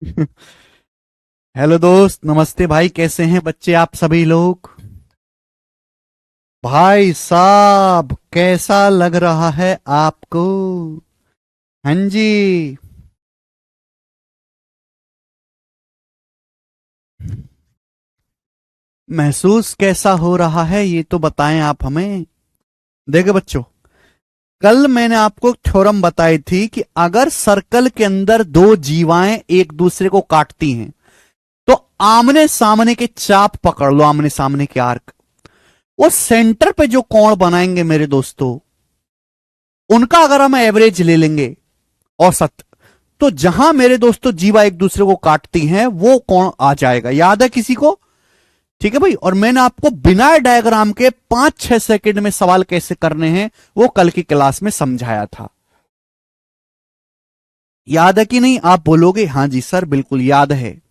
Hello दोस्त, नमस्ते भाई। कैसे हैं बच्चे आप सभी लोग? भाई साहब, कैसा लग रहा है आपको? हाँ जी। महसूस कैसा हो रहा है ये तो बताएं आप हमें। देखो बच्चों, कल मैंने आपको थ्योरम बताई थी कि अगर सर्कल के अंदर दो जीवाएं एक दूसरे को काटती हैं तो आमने सामने के चाप पकड़ लो, आमने सामने के आर्क। वो सेंटर पे जो कोण बनाएंगे मेरे दोस्तों, उनका अगर हम एवरेज ले लेंगे, औसत, तो जहां मेरे दोस्तों जीवा एक दूसरे को काटती हैं वो कोण आ जाएगा। याद है किसी को? ठीक है भाई। और मैंने आपको बिना डायग्राम के 5-6 सेकंड में सवाल कैसे करने हैं वो कल की क्लास में समझाया था। याद है कि नहीं? आप बोलोगे हाँ जी सर बिल्कुल याद है।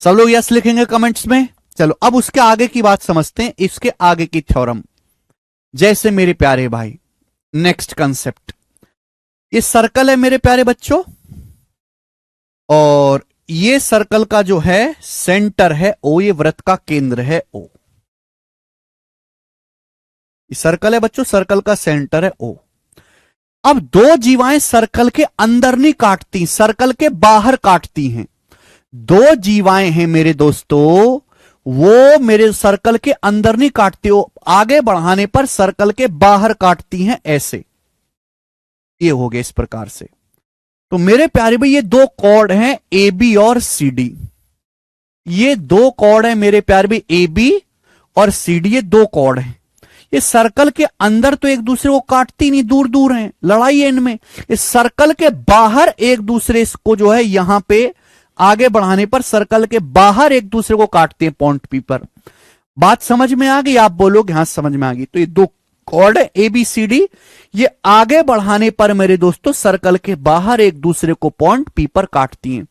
सब लोग यस लिखेंगे कमेंट्स में। चलो अब उसके आगे की बात समझते हैं, इसके आगे की थ्योरम। जैसे मेरे प्यारे भाई, नेक्स्ट कंसेप्ट, ये सर्कल है मेरे प्यारे बच्चों, और ये सर्कल का जो है सेंटर है ओ, ये वृत्त का केंद्र है ओ। ये सर्कल है बच्चों, सर्कल का सेंटर है ओ। अब दो जीवाएं सर्कल के अंदर नहीं काटती, सर्कल के बाहर काटती हैं। दो जीवाएं हैं मेरे दोस्तों, वो मेरे सर्कल के अंदर नहीं काटती, वो आगे बढ़ाने पर सर्कल के बाहर काटती हैं, ऐसे। ये हो गया इस प्रकार से। तो मेरे प्यारे भाई, ये दो कॉर्ड हैं ए बी और सी डी। ये दो कॉर्ड हैं मेरे प्यारे भाई, ए बी और सी डी, ये दो कॉर्ड हैं। ये सर्कल के अंदर तो एक दूसरे को काटती नहीं, दूर दूर हैं, लड़ाई है इनमें। इस सर्कल के बाहर एक दूसरे को जो है यहां पे आगे बढ़ाने पर सर्कल के बाहर एक दूसरे को काटते हैं पॉइंट पी पर। बात समझ में आ गई? आप बोलोगे हाँ समझ में आ गई। तो ये दो कॉर्ड है ए बी सी डी, ये आगे बढ़ाने पर मेरे दोस्तों सर्कल के बाहर एक दूसरे को पॉइंट पी पर काटती हैं।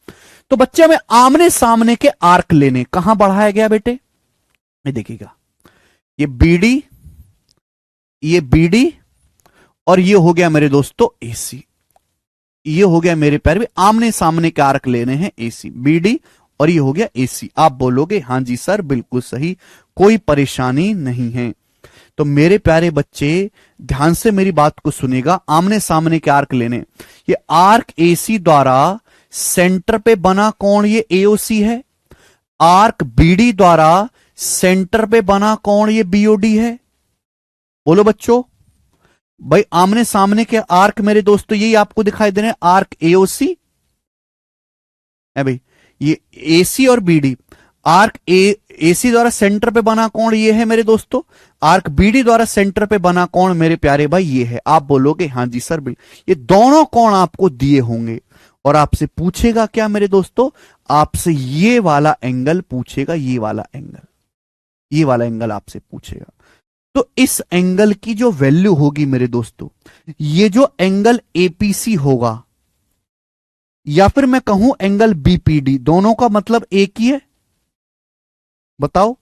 तो बच्चे में आमने सामने के आर्क लेने, कहां बढ़ाया गया बेटे? ये देखिएगा, ये बीडी, ये बीडी, और ये हो गया मेरे दोस्तों एसी। ये हो गया मेरे प्यारे, आमने सामने के आर्क लेने हैं एसी, बीडी, और ये हो गया एसी। आप बोलोगे हाँ जी सर बिल्कुल सही, कोई परेशानी नहीं है। तो मेरे प्यारे बच्चे ध्यान से मेरी बात को सुनेगा। आमने सामने के आर्क लेने, ये आर्क एसी द्वारा सेंटर पे बना कोण ये एओसी है। आर्क बीडी द्वारा सेंटर पे बना कोण ये बीओडी है। बोलो बच्चों। भाई आमने सामने के आर्क मेरे दोस्तों यही आपको दिखाई दे रहे हैं, आर्क एओसी है भाई, ये एसी और बीडी। आर्क ए एसी द्वारा सेंटर पे बना कोण ये है मेरे दोस्तों, आर्क बीडी द्वारा सेंटर पे बना कोण मेरे प्यारे भाई ये है। आप बोलोगे हाँ जी सर ये दोनों कोण आपको दिए होंगे, और आपसे पूछेगा क्या मेरे दोस्तों? आपसे ये वाला एंगल पूछेगा, ये वाला एंगल, ये वाला एंगल आपसे पूछेगा। तो इस एंगल की जो वैल्यू होगी मेरे दोस्तों, ये जो एंगल एपीसी होगा, या फिर मैं कहूं एंगल बीपीडी, दोनों का मतलब एक ही है। बताओ,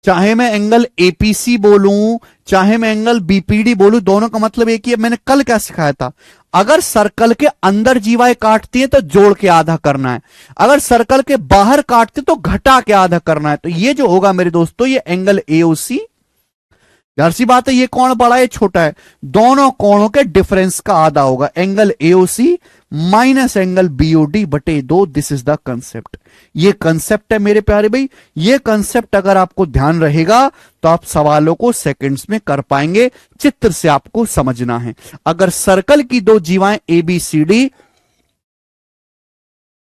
चाहे मैं एंगल एपीसी बोलूं चाहे मैं एंगल बीपीडी बोलूं, दोनों का मतलब एक ही है। मैंने कल क्या सिखाया था? अगर सर्कल के अंदर जीवाएं काटती हैं तो जोड़ के आधा करना है, अगर सर्कल के बाहर काटते तो घटा के आधा करना है। तो ये जो होगा मेरे दोस्तों, ये एंगल एओसी, जाहिर सी बात है ये कौन बड़ा है छोटा है, दोनों कोणों के डिफरेंस का आधा होगा। Angle AOC minus angle BOD बटे 2, दिस इज द कंसेप्ट। ये कंसेप्ट है मेरे प्यारे भाई। ये कंसेप्ट अगर आपको ध्यान रहेगा तो आप सवालों को सेकंड्स में कर पाएंगे। चित्र से आपको समझना है। अगर सर्कल की दो जीवाएं ए बी सी डी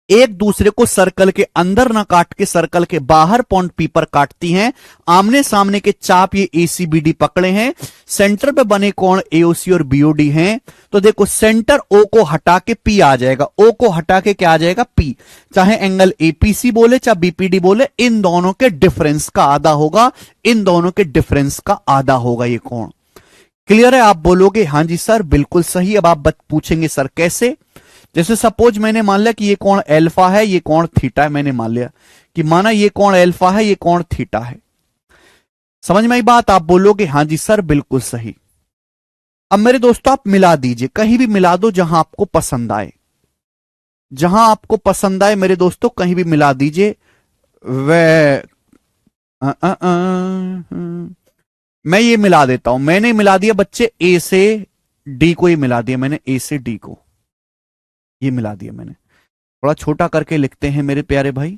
एक दूसरे को सर्कल के अंदर ना काट के सर्कल के बाहर पॉइंट पी पर काटती हैं, आमने सामने के चाप ये एसीबीडी पकड़े हैं, सेंटर पे बने कोण एओसी और बीओडी हैं, तो देखो सेंटर ओ को हटा के पी आ जाएगा, ओ को हटा के क्या आ जाएगा? पी। चाहे एंगल एपीसी बोले चाहे बीपीडी बोले, इन दोनों के डिफरेंस का आधा होगा, इन दोनों के डिफरेंस का आधा होगा ये कोण। क्लियर है? आप बोलोगे हाँ जी सर बिल्कुल सही। अब आप पूछेंगे सर कैसे? जैसे सपोज मैंने मान लिया कि ये कोण अल्फा है, ये कोण थीटा है। मैंने मान लिया कि माना ये कोण अल्फा है, ये कोण थीटा है। समझ में आई बात? आप बोलोगे हाँ जी सर बिल्कुल सही। अब मेरे दोस्तों आप मिला दीजिए, कहीं भी मिला दो जहां आपको पसंद आए। जहां आपको पसंद आए मेरे दोस्तों कहीं भी मिला दीजिए। वे मैं ये मिला देता हूं, मैंने मिला दिया बच्चे ए से डी को, ये मिला दिया मैंने ए से डी को, ये मिला दिया मैंने। थोड़ा छोटा करके लिखते हैं मेरे प्यारे भाई।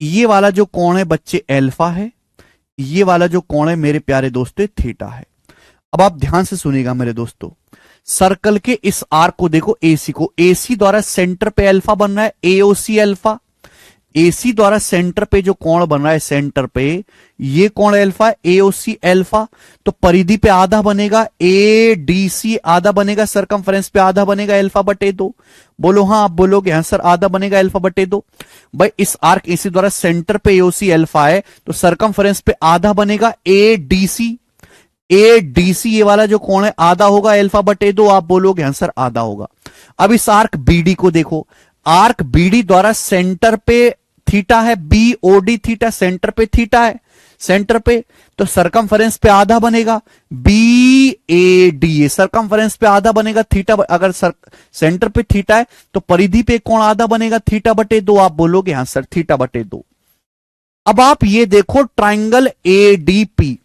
ये वाला जो कोण है बच्चे अल्फा है, ये वाला जो कोण है मेरे प्यारे दोस्तों थीटा है। अब आप ध्यान से सुनिएगा मेरे दोस्तों, सर्कल के इस आर्क को देखो, एसी को, एसी द्वारा सेंटर पे अल्फा बन रहा है, एओसी अल्फा। एसी द्वारा सेंटर पे जो कोण बन रहा है सेंटर पे, ये कोण अल्फा, एओसी अल्फा। तो परिधि पे आधा बनेगा, एडीसी आधा बनेगा, सरकमफ्रेंस पे आधा बनेगा अल्फा बटे 2। बोलो हाँ, आप बोलोगे हाँ सर आधा बनेगा अल्फा बटे 2। भाई इस आर्क एसी द्वारा सेंटर पे एओसी अल्फा है, तो सरकमफ्रेंस पे आधा बनेगा एडीसी। एडीसी ये वाला जो कोण है आधा होगा अल्फा बटे 2, आप बोलोगे हाँ सर आधा होगा। अब इस आर्क बीडी को देखो, आर्क बीडी द्वारा सेंटर पे थीटा है, बीओडी थीटा, सेंटर पे थीटा है, सेंटर पे, तो सरकमफ्रेंस पे आधा बनेगा, बीएडी सरकमफ्रेंस पे आधा बनेगा थीटा। अगर सेंटर पे थीटा है तो परिधि पे कोण आधा बनेगा थीटा बटे 2, आप बोलोगे हाँ सर थीटा बटे 2। अब आप ये देखो ट्राइंगल एडीपी,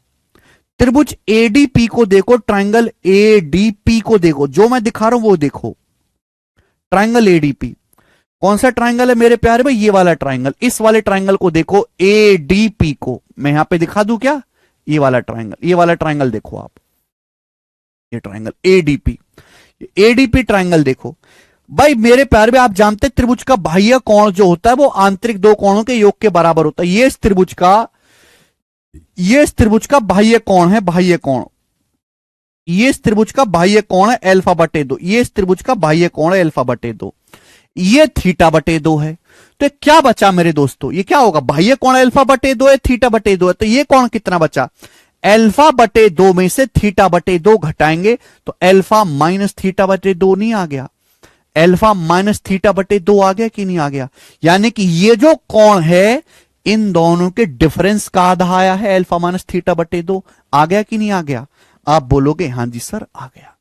त्रिभुज एडीपी को देखो, ट्राइंगल एडीपी को देखो, जो मैं दिखा रहा हूं वो देखो। ट्राइंगल एडीपी कौन सा ट्राइंगल है मेरे प्यारे भाई? ये वाला ट्राइंगल। इस वाले ट्राइंगल को देखो, एडीपी को मैं यहां पे दिखा दूं क्या? ये वाला ट्राइंगल, ये वाला ट्राइंगल देखो आप, ये ट्राइंगल एडीपी, एडीपी ट्राइंगल देखो भाई मेरे प्यारे भाई। आप जानते हैं त्रिभुज का बाह्य कोण जो होता है वो आंतरिक दो कोणों के योग के बराबर होता है। ये इस त्रिभुज का बाह्य कोण है, बाह्य कोण। ये इस त्रिभुज का बाह्य कोण है अल्फा बटे 2, ये इस त्रिभुज का बाह्य कोण है अल्फा बटे 2, ये थीटा बटे 2 है। तो क्या बचा मेरे दोस्तों? ये क्या होगा? बाह्य कोण अल्फा बटे 2 है, थीटा बटे 2 है, तो ये कोण कितना बचा? अल्फा बटे 2 में से थीटा बटे 2 घटाएंगे तो अल्फा माइनस थीटा बटे 2 नहीं आ गया? अल्फा माइनस थीटा बटे 2 आ गया कि नहीं आ गया? यानी कि ये जो कोण है इन दोनों के डिफरेंस का आधा आया है, अल्फा माइनस थीटा बटे 2। आ गया कि नहीं आ गया? आप बोलोगे हां जी सर आ गया।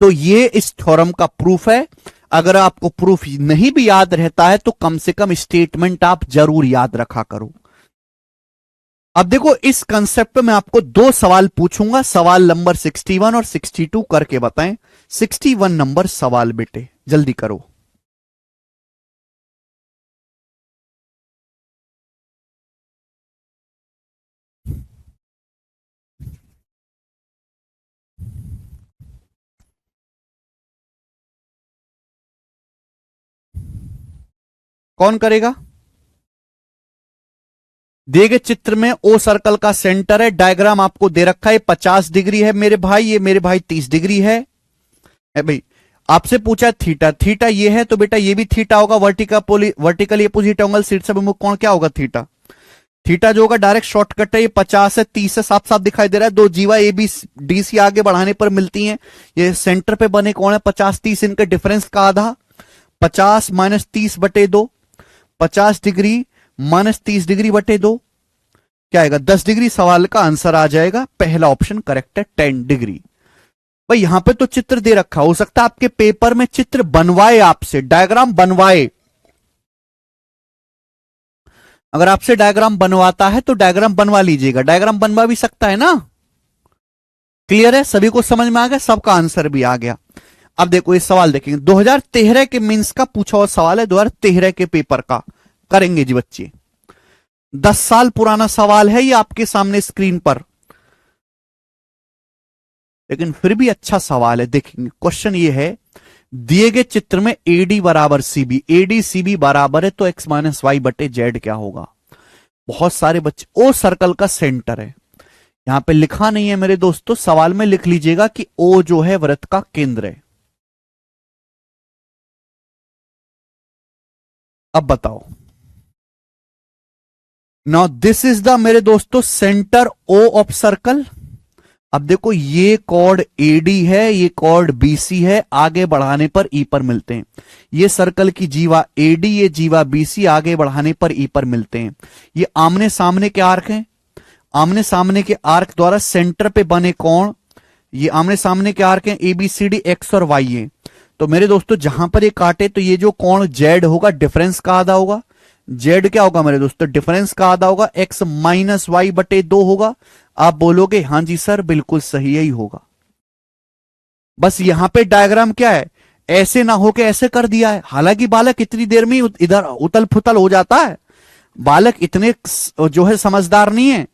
तो ये इस थ्योरम का प्रूफ है। अगर आपको प्रूफ नहीं भी याद रहता है तो कम से कम स्टेटमेंट आप जरूर याद रखा करो। अब देखो इस कंसेप्ट पे मैं आपको दो सवाल पूछूंगा, सवाल नंबर 61 और 62 करके बताएं। 61 नंबर सवाल बेटे जल्दी करो। कौन करेगा? दिए गए चित्र में ओ सर्कल का सेंटर है, डायग्राम आपको दे रखा है, 50 डिग्री है मेरे भाई, ये मेरे भाई 30 डिग्री है भाई। आपसे पूछा है थीटा, थीटा ये है तो बेटा ये भी थीटा होगा, वर्टिकली अपोजिट एंगल शीर्ष अभिमुख कोण क्या होगा? थीटा। थीटा जो होगा डायरेक्ट शॉर्टकट है, ये 50 है, 30 है, साफ साफ दिखाई दे रहा है। दो जीवा ए बी डी सी आगे बढ़ाने पर मिलती हैं, ये सेंटर पे बने कोण है 50 30, इनके डिफरेंस का आधा 50 माइनस 30 बटे 2, 50 डिग्री माइनस 30 डिग्री बटे 2 क्या आएगा? 10 डिग्री। सवाल का आंसर आ जाएगा पहला ऑप्शन करेक्ट है, 10 डिग्री। भाई यहां पे तो चित्र दे रखा, हो सकता है आपके पेपर में चित्र बनवाए, आपसे डायग्राम बनवाए। अगर आपसे डायग्राम बनवाता है तो डायग्राम बनवा लीजिएगा, डायग्राम बनवा भी सकता है ना। क्लियर है? सभी को समझ में आ गया? सबका आंसर भी आ गया। अब देखो ये सवाल देखेंगे, 2013 के मीन्स का पूछा हुआ सवाल है, 2013 के पेपर का करेंगे जी बच्चे। 10 साल पुराना सवाल है ये आपके सामने स्क्रीन पर, लेकिन फिर भी अच्छा सवाल है। देखेंगे क्वेश्चन ये है, दिए गए चित्र में एडी बराबर सीबी, एडी सीबी बराबर है तो एक्स माइनस वाई बटे जेड क्या होगा? बहुत सारे बच्चे, ओ सर्कल का सेंटर है, यहां पे लिखा नहीं है मेरे दोस्तों, सवाल में लिख लीजिएगा कि ओ जो है वृत्त का केंद्र है। अब बताओ, नाउ दिस इज द मेरे दोस्तों सेंटर ओ ऑफ सर्कल। अब देखो ये कॉर्ड एडी है, ये कॉर्ड बीसी है, आगे बढ़ाने पर ई पर मिलते हैं। ये सर्कल की जीवा एडी, ये जीवा बीसी, आगे बढ़ाने पर ई पर मिलते हैं। ये आमने सामने के आर्क हैं, आमने सामने के आर्क द्वारा सेंटर पे बने कोण ये आमने सामने के आर्क हैं, A B C D, X और वाई है। तो मेरे दोस्तों जहां पर ये काटे तो ये जो कोण जेड होगा डिफरेंस का आधा होगा। जेड क्या होगा मेरे दोस्तों, डिफरेंस का आधा होगा, एक्स माइनस वाई बटे 2 होगा। आप बोलोगे हां जी सर बिल्कुल सही यही होगा। बस यहां पे डायग्राम क्या है, ऐसे ना होके ऐसे कर दिया है। हालांकि बालक इतनी देर में इधर उतल फुतल हो जाता है, बालक इतने जो है समझदार नहीं है,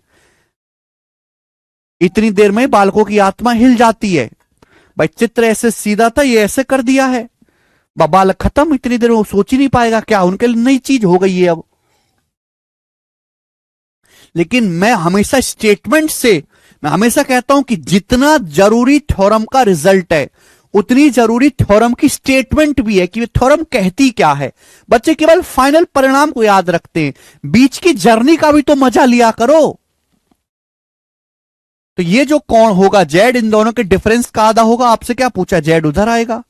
इतनी देर में बालकों की आत्मा हिल जाती है। भाई चित्र ऐसे सीधा था, ये ऐसे कर दिया है, बालक खत्म, इतनी देर में वो सोच ही नहीं पाएगा, क्या उनके लिए नई चीज हो गई है अब। लेकिन मैं हमेशा स्टेटमेंट से, मैं हमेशा कहता हूं कि जितना जरूरी थ्योरम का रिजल्ट है उतनी जरूरी थ्योरम की स्टेटमेंट भी है कि थ्योरम कहती क्या है। बच्चे केवल फाइनल परिणाम को याद रखते हैं, बीच की जर्नी का भी तो मजा लिया करो। तो ये जो कोण होगा जेड, इन दोनों के डिफरेंस का आधा होगा। आपसे क्या पूछा, जेड उधर आएगा,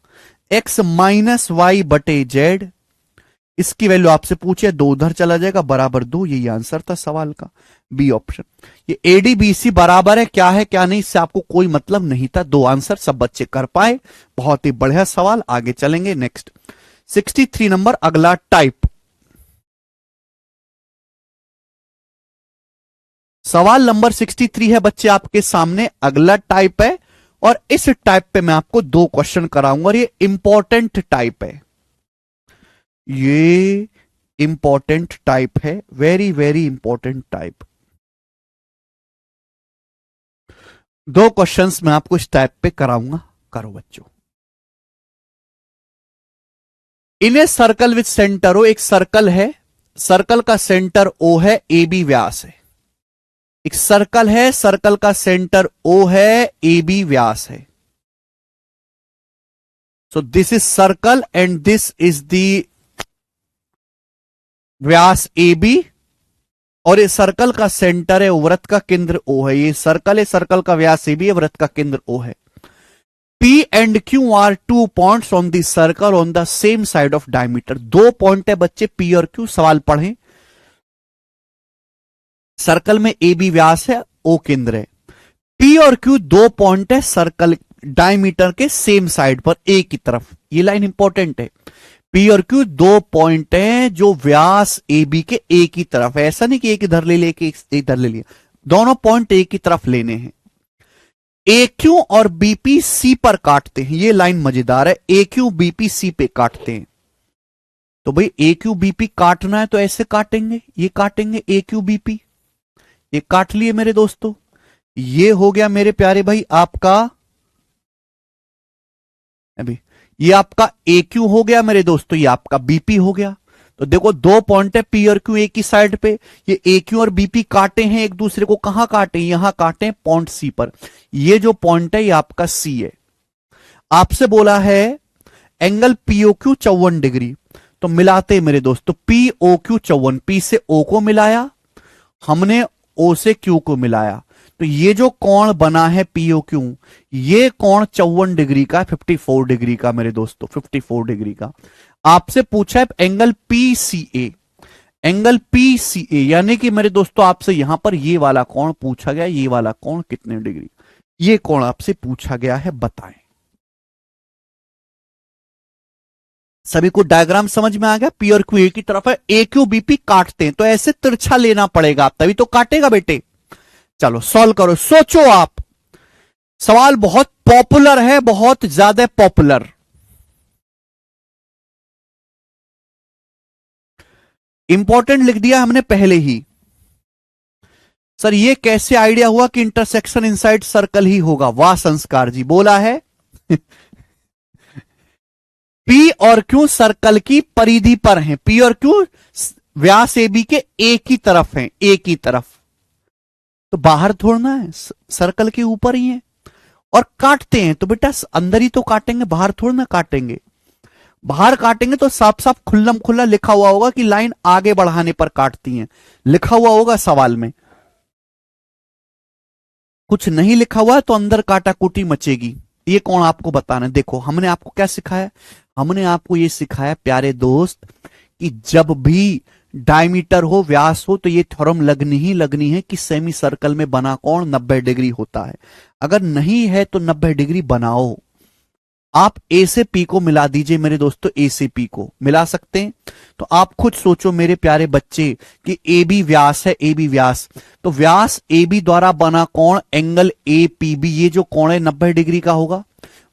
एक्स माइनस वाई बटे जेड, इसकी वैल्यू आपसे पूछे 2 उधर चला जाएगा, बराबर 2। यही आंसर था सवाल का, बी ऑप्शन। ये एडीबीसी बराबर है, क्या है क्या नहीं, इससे आपको कोई मतलब नहीं था। 2 आंसर सब बच्चे कर पाए, बहुत ही बढ़िया सवाल। आगे चलेंगे नेक्स्ट 63 नंबर, अगला टाइप। सवाल नंबर 63 है बच्चे आपके सामने, अगला टाइप है। और इस टाइप पे मैं आपको 2 क्वेश्चन कराऊंगा और ये इंपॉर्टेंट टाइप है, ये इंपॉर्टेंट टाइप है, very very important type. 2 questions मैं आपको इस टाइप पे कराऊंगा, करो बच्चों। In a circle with centre O, एक सर्कल है, सर्कल का सेंटर ओ है, ए बी व्यास है। एक सर्कल है, सर्कल का सेंटर ओ है, ए बी व्यास है। So this is circle and this is the व्यास ए बी, और ये सर्कल का सेंटर है, वृत्त का केंद्र ओ है। ये सर्कल है, सर्कल का व्यास ए बी है, वृत्त का केंद्र ओ है। P and Q are 2 points on the circle on the same side of diameter. 2 point है बच्चे P और Q, सवाल पढ़ें। सर्कल में ए बी व्यास है, ओ केंद्र है। P और Q 2 पॉइंट है सर्कल डायमीटर के सेम साइड पर, ए की तरफ। ये लाइन इंपॉर्टेंट है। P और Q 2 पॉइंट है जो व्यास ए बी के ए की तरफ है। ऐसा नहीं कि एक इधर ले लेके इधर ले लिया, दोनों पॉइंट ए की तरफ लेने हैं। ए क्यू और बीपी सी पर काटते हैं, ये लाइन मजेदार है। ए क्यू बीपी सी पे काटते हैं, तो भाई ए क्यू बीपी काटना है तो ऐसे काटेंगे, ये काटेंगे ए क्यू बीपी, ये काट लिए मेरे दोस्तों। ये हो गया मेरे प्यारे भाई आपका, अभी ये आपका ए क्यू हो गया मेरे दोस्तों, ये आपका बीपी हो गया। तो देखो 2 पॉइंट है पी और क्यू एक ही साइड पे, ये ए क्यू और बीपी काटे हैं एक दूसरे को, कहां काटे, यहां काटे पॉइंट सी पर। ये जो पॉइंट है ये आपका सी है। आपसे बोला है एंगल पीओक्यू 54 डिग्री, तो मिलाते मेरे दोस्तों, पी ओ क्यू 54, पी से ओ को मिलाया हमने, ओ से क्यू को मिलाया, तो ये जो कोण बना है पीओ क्यू, ये कोण 54 डिग्री का, 54 डिग्री का मेरे दोस्तों, 54 डिग्री का। आपसे पूछा है एंगल पीसीए, एंगल पीसीए यानी कि मेरे दोस्तों आपसे यहां पर ये वाला कोण पूछा गया, ये वाला कोण कितने डिग्री, ये कोण आपसे पूछा गया है, बताएं। सभी को डायग्राम समझ में आ गया। पी और क्यू ए की तरफ है, ए क्यू बीपी काटते हैं तो ऐसे तिरछा लेना पड़ेगा, तभी तो काटेगा बेटे। चलो सॉल्व करो, सोचो आप। सवाल बहुत पॉपुलर है, बहुत ज्यादा पॉपुलर। इंपॉर्टेंट लिख दिया हमने पहले ही। सर ये कैसे आइडिया हुआ कि इंटरसेक्शन इनसाइड सर्कल ही होगा? वाह संस्कार जी, बोला है पी और क्यू सर्कल की परिधि पर हैं, पी और क्यू व्यास ए बी के एक ही तरफ हैं, एक ही तरफ, तो बाहर थोड़ना है, सर्कल के ऊपर ही है। और काटते हैं तो बेटा अंदर ही तो काटेंगे, बाहर थोड़ा ना काटेंगे। बाहर काटेंगे तो साफ साफ खुल्लम खुल्ला लिखा हुआ होगा कि लाइन आगे बढ़ाने पर काटती हैं, लिखा हुआ होगा सवाल में। कुछ नहीं लिखा हुआ है तो अंदर काटाकुटी मचेगी। ये कौन आपको बताना है? देखो हमने आपको क्या सिखाया, हमने आपको ये सिखाया प्यारे दोस्त कि जब भी डायमीटर हो, व्यास हो, तो ये थ्योरम लगनी ही लगनी है कि सेमी सर्कल में बना कोण 90 डिग्री होता है। अगर नहीं है तो 90 डिग्री बनाओ। आप ए से पी को मिला दीजिए मेरे दोस्तों, ए से पी को मिला सकते हैं। तो आप खुद सोचो मेरे प्यारे बच्चे कि ए बी व्यास है, ए बी व्यास, तो व्यास ए बी द्वारा बना कोण एंगल ए पी बी, ये जो कोण है 90 डिग्री का होगा।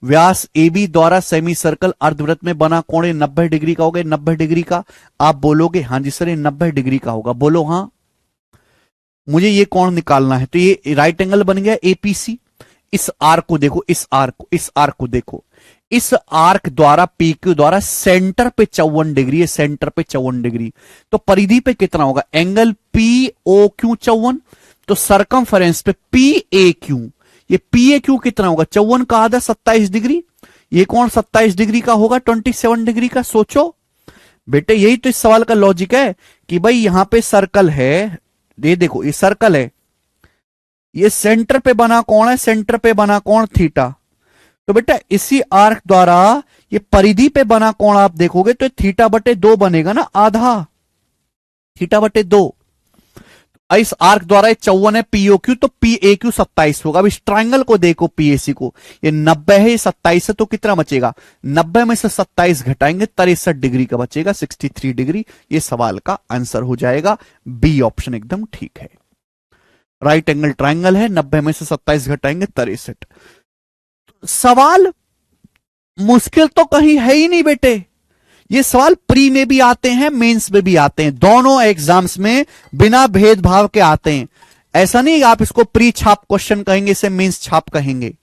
व्यास ए बी द्वारा सेमी सर्कल अर्धवृत्त में बना कोण 90 डिग्री का होगा। 90 डिग्री का आप बोलोगे हाँ जी सर ये 90 डिग्री का होगा, बोलो हाँ। मुझे ये कोण निकालना है, तो ये राइट एंगल बन गया एपीसी। इस आर्क को देखो, इस आर्क को देखो, इस आर्क द्वारा पी क्यू द्वारा सेंटर पे 54 डिग्री है, सेंटर पे 54 डिग्री, तो परिधि पे कितना होगा, एंगल पी ओ क्यू 54, तो सरकमफरेंस पे पी ए क्यू, ये पी ए क्यू कितना होगा, 54 का आधा 27 डिग्री, ये कौन 27 डिग्री का होगा, 27 डिग्री का। सोचो बेटे, यही तो इस सवाल का लॉजिक है कि भाई यहां पे सर्कल है, ये देखो ये सर्कल है, ये सेंटर पे बना कौन है, सेंटर पे बना कौन थीटा, तो बेटा इसी आर्क द्वारा ये परिधि पे बना कोण आप देखोगे तो थीटा बटे 2 बनेगा ना, आधा थीटा बटे 2। इस आर्क द्वारा 54 है पीओ क्यू, तो पी ए क्यू 27 होगा। अब इस ट्राइंगल को देखो पीएसी को, ये 90 है, ये 27 है, तो कितना बचेगा, 90 में से 27 घटाएंगे 63 डिग्री का बचेगा, 63 डिग्री। ये सवाल का आंसर हो जाएगा बी ऑप्शन, एकदम ठीक है। राइट एंगल ट्राइंगल है, 90 में से 27 घटाएंगे 63। सवाल मुश्किल तो कहीं है ही नहीं बेटे, ये सवाल प्री में भी आते हैं, मेंस में भी आते हैं, दोनों एग्जाम्स में बिना भेदभाव के आते हैं। ऐसा नहीं आप इसको प्री छाप क्वेश्चन कहेंगे, इसे मेंस छाप कहेंगे,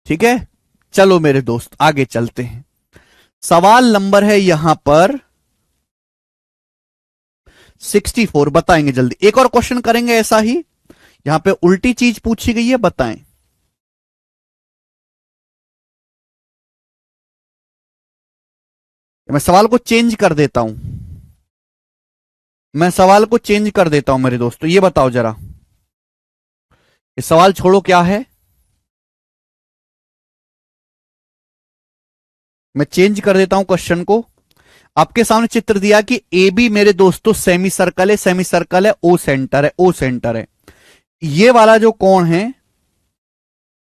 ठीक है। चलो मेरे दोस्त आगे चलते हैं। सवाल नंबर है यहां पर 64, बताएंगे जल्दी। एक और क्वेश्चन करेंगे ऐसा ही, यहां पे उल्टी चीज पूछी गई है, बताएं। मैं सवाल को चेंज कर देता हूं, मैं सवाल को चेंज कर देता हूं मेरे दोस्तों। ये बताओ जरा, ये सवाल छोड़ो क्या है, मैं चेंज कर देता हूं क्वेश्चन को। आपके सामने चित्र दिया कि ए बी मेरे दोस्तों सेमी सर्कल है, सेमी सर्कल है, ओ सेंटर है, ओ सेंटर है। ये वाला जो कोण है,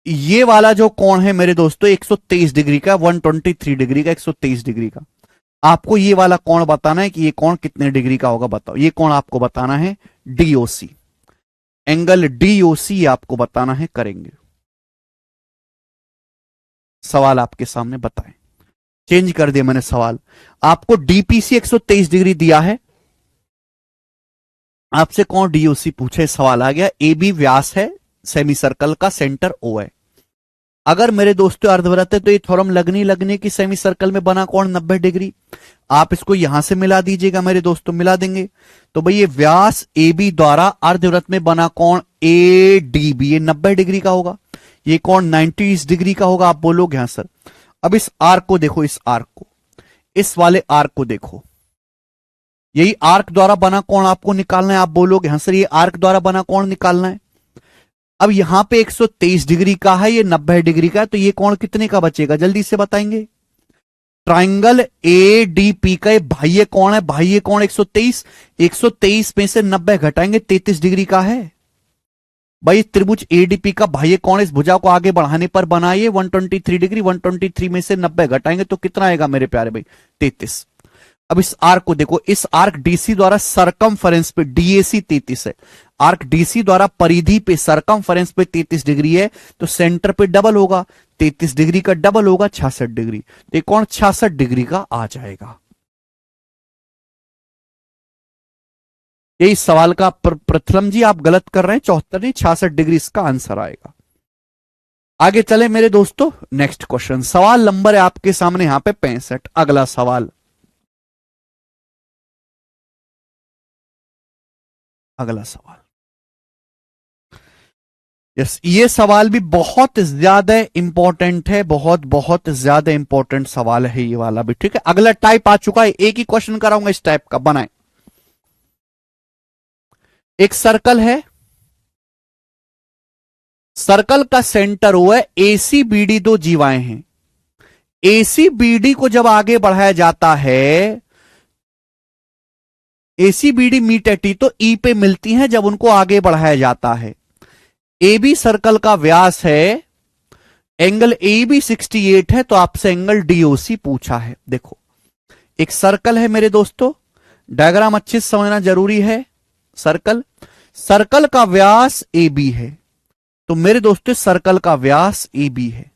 ये वाला जो कोण है मेरे दोस्तों 123 डिग्री का, 123 डिग्री का, 123 डिग्री का। आपको ये वाला कोण बताना है कि ये कोण कितने डिग्री का होगा, बताओ। ये कोण आपको बताना है डीओसी, एंगल डीओसी आपको बताना है, करेंगे। सवाल आपके सामने बताएं, चेंज कर दिया मैंने सवाल। आपको डीपीसी 123 डिग्री दिया है, आपसे कौन डीओसी पूछे, सवाल आ गया। ए बी व्यास है, सेमी सर्कल का सेंटर ओ है। अगर मेरे दोस्तों अर्धवृत्त है तो ये थ्योरम लगनी कि सेमी सर्कल में बना कोण 90 डिग्री। आप इसको यहां से मिला दीजिएगा मेरे दोस्तों, मिला देंगे तो भाई ये व्यास ए बी द्वारा अर्धवृत्त में बना कोण ए डी बी, ये 90 डिग्री का होगा, ये कोण 90 डिग्री का होगा। आप बोलोगे हाँ सर। अब इस आर्क को देखो, इस आर्क को, इस वाले आर्क को देखो, यही आर्क द्वारा बना कोण आपको निकालना है। आप बोलोगे हाँ सर ये आर्क द्वारा बना कोण निकालना है। अब यहां पे 123 डिग्री का है, ये 90 डिग्री का है, तो ये कोण कितने का बचेगा, जल्दी से बताएंगे। ट्राइंगल ए डी पी का बाह्य कोण है, बाह्य कोण 123, 123 में से 90 घटाएंगे 33 डिग्री का है। भाई त्रिभुज एडीपी का बाह्य कोण इस भुजा को आगे बढ़ाने पर बनाइए 123 डिग्री, 123 में से 90 घटाएंगे तो कितना आएगा मेरे प्यारे भाई, 33। अब इस आर्क को देखो, इस आर्क डीसी द्वारा सरकमफरेंस पे डीएसी 33 है, आर्क डीसी द्वारा परिधि पे सरकमफरेंस पे 33 डिग्री है, तो सेंटर पे डबल होगा, 33 डिग्री का डबल होगा 66 डिग्री, तो कौन 66 डिग्री का आ जाएगा। यही सवाल का प्रथम जी आप गलत कर रहे हैं, 74 नहीं 66 डिग्री इसका आंसर आएगा। आगे चले मेरे दोस्तों, नेक्स्ट क्वेश्चन, सवाल नंबर है आपके सामने यहां पे 65। अगला सवाल, अगला सवाल, यस ये सवाल भी बहुत ज्यादा इंपॉर्टेंट है, बहुत बहुत ज्यादा इंपॉर्टेंट सवाल है ये वाला भी, ठीक है। अगला टाइप आ चुका है, एक ही क्वेश्चन कराऊंगा इस टाइप का, बनाए। एक सर्कल है, सर्कल का सेंटर ओ है, एसी बीडी दो जीवाएं हैं, एसीबीडी को जब आगे बढ़ाया जाता है, एसीबीडी मीट एटी तो ई पे मिलती हैं जब उनको आगे बढ़ाया जाता है। ए बी सर्कल का व्यास है, एंगल ए बी 68 है, तो आपसे एंगल डीओसी पूछा है। देखो एक सर्कल है मेरे दोस्तों, डायग्राम अच्छे से समझना जरूरी है। सर्कल का व्यास ए बी है, तो मेरे दोस्तों सर्कल का व्यास ए बी है,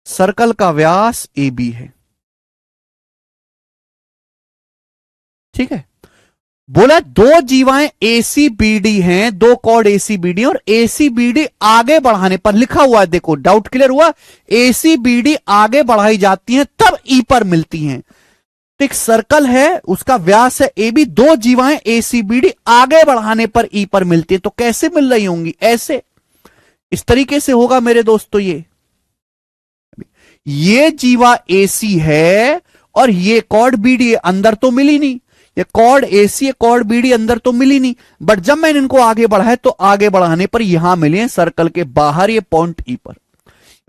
सर्कल का व्यास ए बी है, ठीक है। बोला दो जीवाएं एसीबीडी हैं, दो कॉर्ड एसीबीडी, और एसीबीडी आगे बढ़ाने पर लिखा हुआ है, देखो डाउट क्लियर हुआ, एसीबीडी आगे बढ़ाई जाती हैं तब ई पर मिलती हैं। तो एक सर्कल है, उसका व्यास है ए बी, दो जीवाएं एसीबीडी आगे बढ़ाने पर ई पर मिलती है, तो कैसे मिल रही होंगी? ऐसे, इस तरीके से होगा मेरे दोस्तों। ये जीवा एसी है और ये कॉर्ड बीडी है, अंदर तो मिली नहीं, ये कॉर्ड एसी है, कॉर्ड बीडी अंदर तो मिली नहीं, बट जब मैंने इनको आगे बढ़ाया तो आगे बढ़ाने पर यहां मिले हैं सर्कल के बाहर, ये पॉइंट ई पर,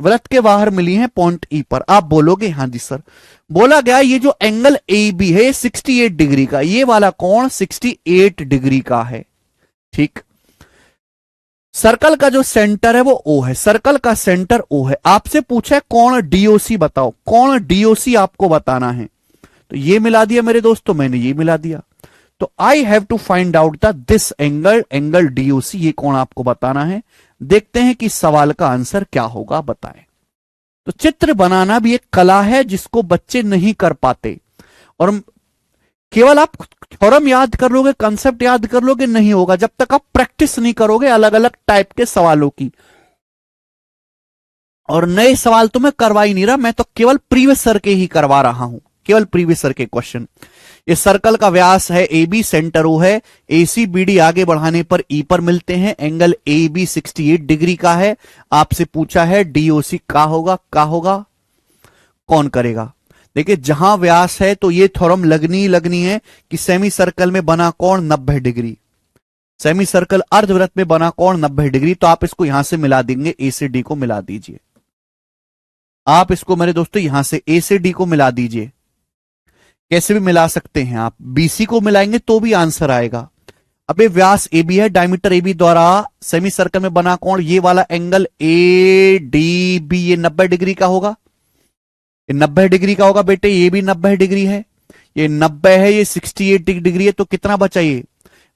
वृत्त के बाहर मिली हैं पॉइंट ई पर। आप बोलोगे हां जी सर। बोला गया ये जो एंगल ए बी है 68 डिग्री का, ये वाला कोण 68 डिग्री का है, ठीक। सर्कल का जो सेंटर है वो ओ है, सर्कल का सेंटर ओ है। आपसे पूछा है कोण डीओसी बताओ, कोण डीओसी आपको बताना है, तो ये मिला दिया मेरे दोस्तों, मैंने ये मिला दिया। तो I have to find out the this angle DOC, ये कोण आपको बताना है। देखते हैं कि सवाल का आंसर क्या होगा, बताएं। तो चित्र बनाना भी एक कला है जिसको बच्चे नहीं कर पाते, और केवल आप थ्योरम याद कर लोगे, कंसेप्ट याद कर लोगे, नहीं होगा जब तक आप प्रैक्टिस नहीं करोगे अलग अलग टाइप के सवालों की। और नए सवाल तो मैं करवा ही नहीं रहा, मैं तो केवल प्रीवियस सर के ही करवा रहा हूं, केवल प्रीवियस सर के क्वेश्चन। इस सर्कल का व्यास है ए बी, सेंटर ओ है, एसी बीडी आगे बढ़ाने पर ई पर मिलते हैं, एंगल ए बी 68 डिग्री का है। आपसे पूछा है डीओसी का होगा, कौन करेगा? देखिए जहां व्यास है तो ये थ्योरम लगनी है कि सेमी सर्कल में बना कोण 90 डिग्री, सेमी सर्कल अर्धवृत्त में बना कोण 90 डिग्री, तो आप इसको यहां से मिला देंगे, ए से डी को मिला दीजिए। आप इसको मेरे दोस्तों यहां से ए से डी को मिला दीजिए, कैसे भी मिला सकते हैं आप, बीसी को मिलाएंगे तो भी आंसर आएगा। अब ये व्यास ए बी है, डायमीटर ए बी द्वारा सेमी सर्कल में बना कोण, ये वाला एंगल ए डी बी, ये 90 डिग्री का होगा, ये 90 डिग्री का होगा बेटे, ये भी 90 डिग्री है, ये 90 है, ये 68 डिग्री है, तो कितना बचा? ये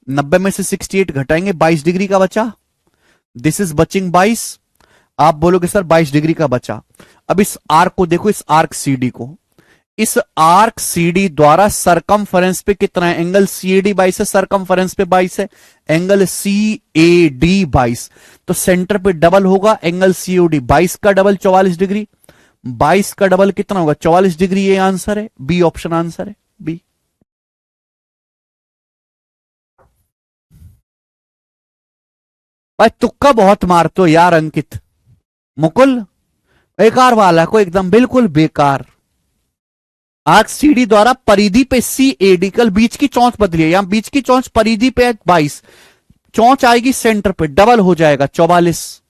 90 में से 68 घटाएंगे, 22 डिग्री का बचा। दिस इज बचिंग 22। आप बोलोगे सर 22 डिग्री का बचा। अब इस आर्क को देखो, इस आर्क सीडी को, इस आर्क सीडी द्वारा सरकमफरेंस पे कितना है? एंगल सीएडी 22 है, सरकमफरेंस पे 22 है, एंगल सीएडी 22, तो सेंटर पे डबल होगा, एंगल सीओडी 22 का डबल 44 डिग्री, 22 का डबल कितना होगा? 44 डिग्री। ये आंसर है, बी ऑप्शन आंसर है, बी। भाई तुक्का बहुत मारते हो यार अंकित, मुकुल, बेकार वाला को एकदम बिल्कुल बेकार। आर्क सीडी द्वारा परिधि पे सी एडी, कल बीच की चौंच बदली है, यहां बीच की चौंच परिधि पे 22, चौंच आएगी सेंटर पे, डबल हो जाएगा 44।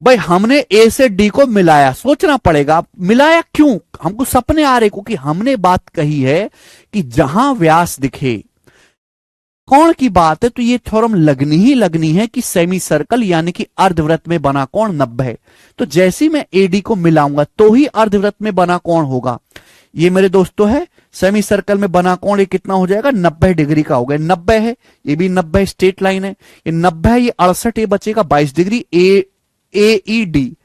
भाई हमने ए से डी को मिलाया, सोचना पड़ेगा मिलाया क्यों, हमको सपने आ रहे, क्योंकि हमने बात कही है कि जहां व्यास दिखे, कोण की बात है, तो ये थ्योरम लगनी है कि सेमी सर्कल यानी कि अर्धवृत्त में बना कोण 90 है, तो जैसे ही मैं एडी को मिलाऊंगा तो ही अर्धवृत्त में बना कोण होगा। ये मेरे दोस्तों है सेमी सर्कल में बना कोण, ये कितना हो जाएगा? 90 डिग्री का हो गया, 90 है, ये भी 90 स्ट्रेट लाइन है, ये 90 है, ये 68, ये बचेगा 22 डिग्री, ए ई डी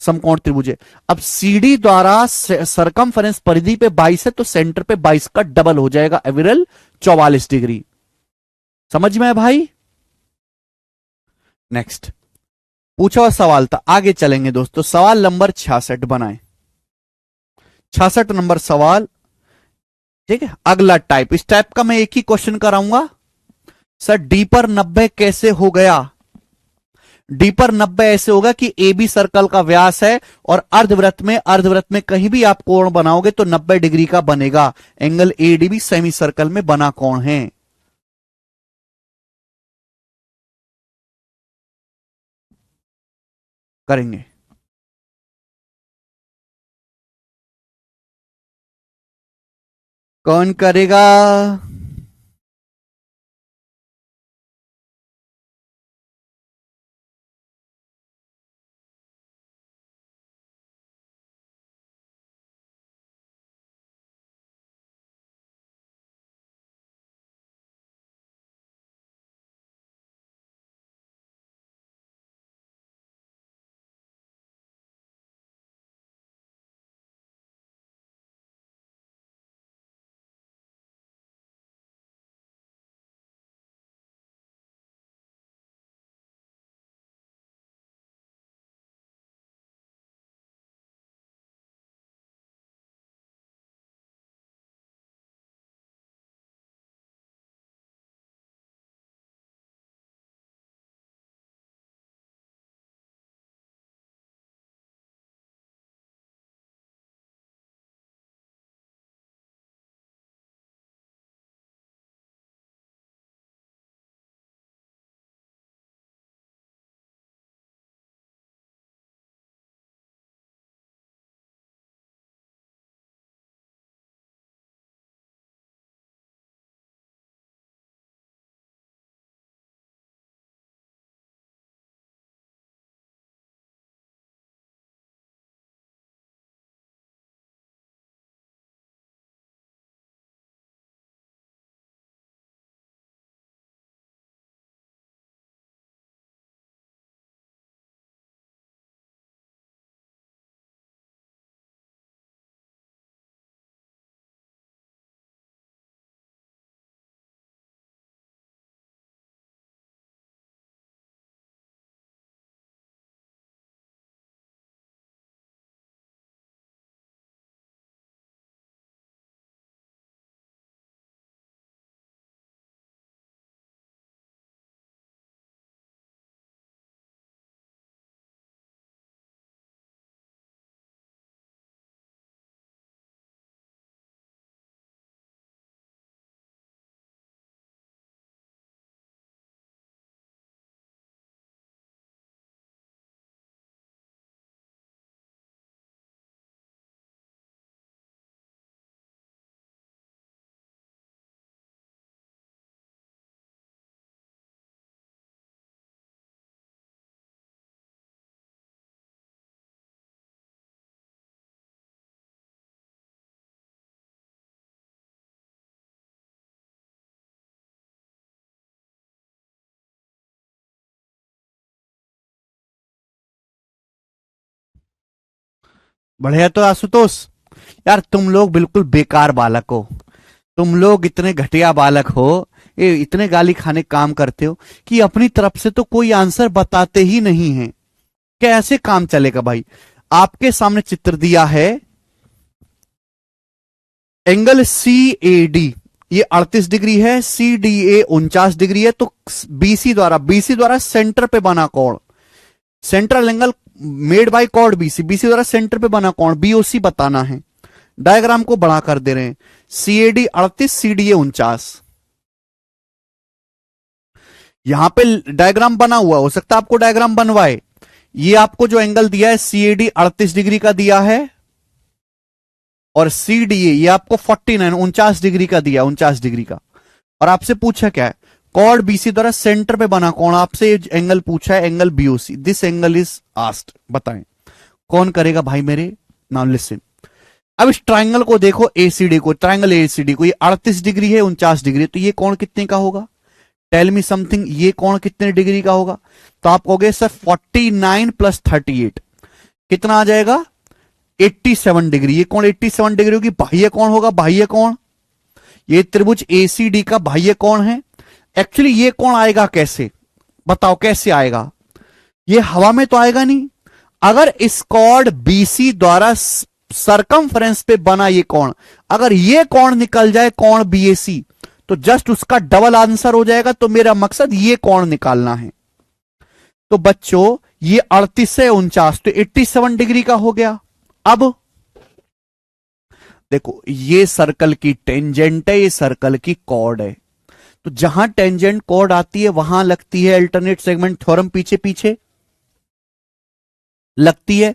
समकोण त्रिभुज है। अब सीडी द्वारा सरकमफरेंस परिधि पे 22 है, तो सेंटर पे 22 का डबल हो जाएगा, एविरल 44 डिग्री। समझ में है भाई? नेक्स्ट पूछा हुआ सवाल था, आगे चलेंगे दोस्तों। सवाल नंबर 66 बनाए, 66 नंबर सवाल, ठीक है। अगला टाइप, इस टाइप का मैं एक ही क्वेश्चन कराऊंगा। सर डी पर 90 कैसे हो गया? डी पर 90 ऐसे होगा कि ए बी सर्कल का व्यास है और अर्धवृत्त में कहीं भी आप कोण बनाओगे तो 90 डिग्री का बनेगा, एंगल ए डी भी सेमी सर्कल में बना कोण है। करेंगे। कौन करेगा? बढ़िया तो आशुतोष। यार तुम लोग बिल्कुल बेकार बालक हो। तुम लोग इतने घटिया बालक हो, ये इतने गाली खाने काम करते हो कि अपनी तरफ से तो कोई आंसर बताते ही नहीं है। कैसे काम चलेगा भाई? आपके सामने चित्र दिया है, एंगल सी ए डी ये 38 डिग्री है, सी डी ए 49 डिग्री है। तो बीसी द्वारा सेंटर पे बना कोण, central angle made by chord BC, BC द्वारा सेंटर पे बना कोण बीओसी बताना है। डायग्राम को बड़ा कर दे रहे हैं, सीएडी 38, सीडीए 49। यहां पे डायग्राम बना हुआ, हो सकता है आपको डायग्राम बनवाए। ये आपको जो एंगल दिया है सीएडी 38 डिग्री का दिया है, और सीडीए ये आपको 49 49 डिग्री का दिया, 49 डिग्री का। और आपसे पूछा क्या है? कॉर्ड बीसी द्वारा सेंटर पे बना कौन, आपसे एंगल पूछा है, angle BOC. This angle is asked, बताएं कौन करेगा भाई मेरे? Now listen. अब इस ट्राइंगल को देखो, एसीडी को, ट्राइंगल एसीडी को, ये 38 डिग्री है, 49 डिग्री, तो ये कौन कितने का होगा? टेल मी समथिंग, ये कौन कितने डिग्री का होगा? तो आप कहोगे सर 49 प्लस 38 कितना आ जाएगा? 87 डिग्री। ये कौन 87 डिग्री होगी? बाह्य कौन होगा, बाह्य कौन। ये त्रिभुज एसीडी का बाह्य कौन है। एक्चुअली ये कौन आएगा कैसे, बताओ कैसे आएगा? ये हवा में तो आएगा नहीं। अगर इस कॉर्ड बीसी द्वारा सरकमफ्रेंस पे बना ये कौन, अगर ये कौन निकल जाए, कौन बीएसी, तो जस्ट उसका डबल आंसर हो जाएगा। तो मेरा मकसद ये कौन निकालना है। तो बच्चों ये 38 से 49, तो 87 डिग्री का हो गया। अब देखो, ये सर्कल की टेंजेंट है, ये सर्कल की कॉर्ड है। तो जहां टेंजेंट कॉर्ड आती है वहां लगती है अल्टरनेट सेगमेंट थ्योरम पीछे पीछे। लगती है।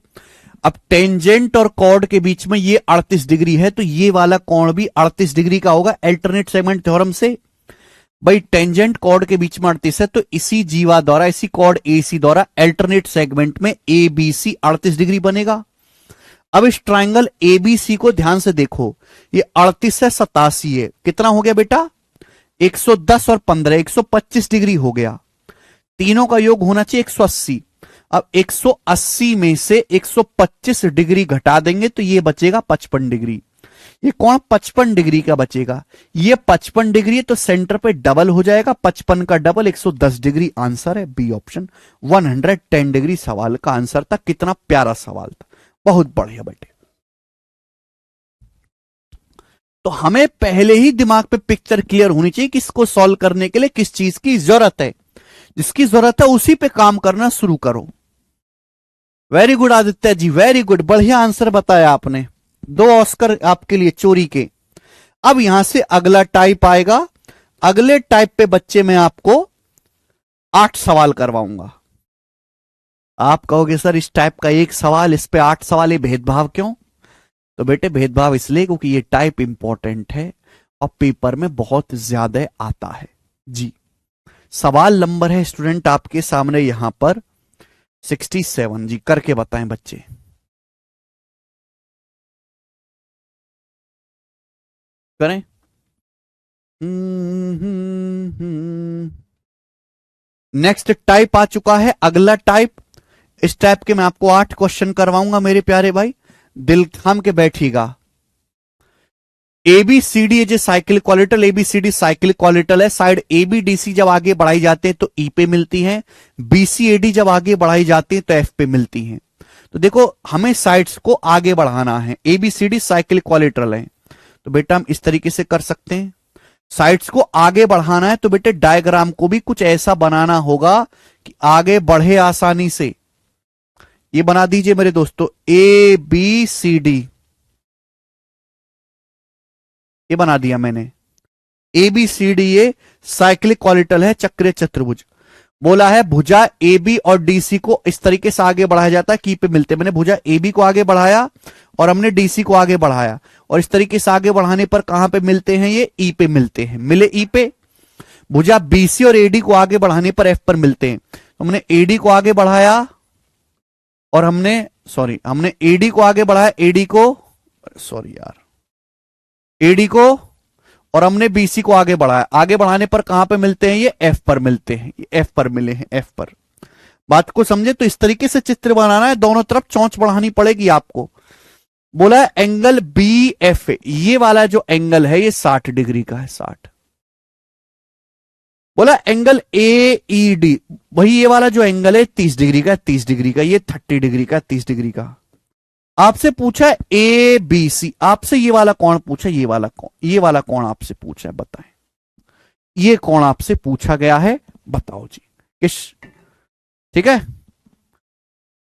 अब टेंजेंट और कॉर्ड के बीच में ये 38 डिग्री है, तो ये वाला कोण भी 38 डिग्री का होगा अल्टरनेट सेगमेंट थ्योरम से। भाई टेंजेंट कॉर्ड के बीच में 38 है, तो इसी जीवा द्वारा, इसी कॉर्ड एसी द्वारा अल्टरनेट सेगमेंट में एबीसी 38 डिग्री बनेगा। अब इस ट्राइंगल एबीसी को ध्यान से देखो, ये 38 है 87 है, कितना हो गया बेटा 110 और 15 125 डिग्री हो गया। तीनों का योग होना चाहिए 180। अब 180 में से 125 डिग्री घटा देंगे तो ये बचेगा 55 डिग्री। ये कौन 55 डिग्री का बचेगा, ये 55 डिग्री है, तो सेंटर पे डबल हो जाएगा, 55 का डबल 110 डिग्री। आंसर है बी ऑप्शन 110 डिग्री सवाल का आंसर था। कितना प्यारा सवाल था, बहुत बढ़िया बेटे। तो हमें पहले ही दिमाग पे पिक्चर क्लियर होनी चाहिए कि इसको सॉल्व करने के लिए किस चीज की जरूरत है। जिसकी जरूरत है उसी पे काम करना शुरू करो। Very good Aditya ji, very good, बढ़िया आंसर बताया आपने। 2 ऑस्कर आपके लिए चोरी के। अब यहां से अगला टाइप आएगा। अगले टाइप पे बच्चे मैं आपको 8 सवाल करवाऊंगा। आप कहोगे सर इस टाइप का एक सवाल, इस पे 8 सवाल, ये भेदभाव क्यों? तो बेटे भेदभाव इसलिए क्योंकि ये टाइप इंपॉर्टेंट है और पेपर में बहुत ज्यादा आता है जी। सवाल नंबर है स्टूडेंट आपके सामने यहां पर 67 जी, करके बताएं बच्चे। करें। नेक्स्ट टाइप आ चुका है, अगला टाइप। इस टाइप के मैं आपको 8 क्वेश्चन करवाऊंगा मेरे प्यारे भाई, दिल थाम के बैठिएगा। एबीसीडी ये जो साइकिल क्वालिटल, एबीसीडी साइकिल क्वालिटल है। साइड एबीडीसी जब आगे बढ़ाई जाते हैं तो ई पे मिलती है, बीसीएडी जब आगे बढ़ाई जाती है तो एफ पे मिलती है। तो देखो हमें साइड्स को आगे बढ़ाना है, एबीसीडी साइकिल क्वालिटल है, तो बेटा हम इस तरीके से कर सकते हैं। साइड्स को आगे बढ़ाना है तो बेटे डायग्राम को भी कुछ ऐसा बनाना होगा कि आगे बढ़े आसानी से। ये बना दीजिए मेरे दोस्तों, ए बी सी डी, ये बना दिया मैंने। ए बी सी डी ये साइक्लिक क्वालिटल है, चक्रीय चतुर्भुज। बोला है भुजा ए बी और डीसी को इस तरीके से आगे बढ़ाया जाता है, की पे मिलते। मैंने भुजा ए बी को आगे बढ़ाया और हमने डीसी को आगे बढ़ाया, और इस तरीके से आगे बढ़ाने पर कहां पे मिलते हैं, ये ई पे मिलते हैं। मिले ई पे। भुजा बीसी और एडी को आगे बढ़ाने पर एफ पर मिलते हैं। तो हमने एडी को आगे बढ़ाया और हमने एडी को आगे बढ़ाया, एडी को एडी को, और हमने बीसी को आगे बढ़ाया। आगे बढ़ाने पर कहां पे मिलते हैं, ये एफ पर मिलते हैं, ये एफ पर मिले हैं, एफ पर। बात को समझे? तो इस तरीके से चित्र बनाना है, दोनों तरफ चौंच बढ़ानी पड़ेगी आपको। बोला है एंगल बी एफ, ये वाला जो एंगल है ये 60 डिग्री का है, 60। बोला एंगल ए ई डी, वही ये वाला जो एंगल है 30 डिग्री का, 30 डिग्री का, ये 30 डिग्री का, 30 डिग्री का। आपसे पूछा है ए बी सी, आपसे ये वाला कौन पूछा, ये वाला कौन आपसे पूछा है, बताएं। ये कौन आपसे पूछा गया है, बताओ जी। किस, ठीक है।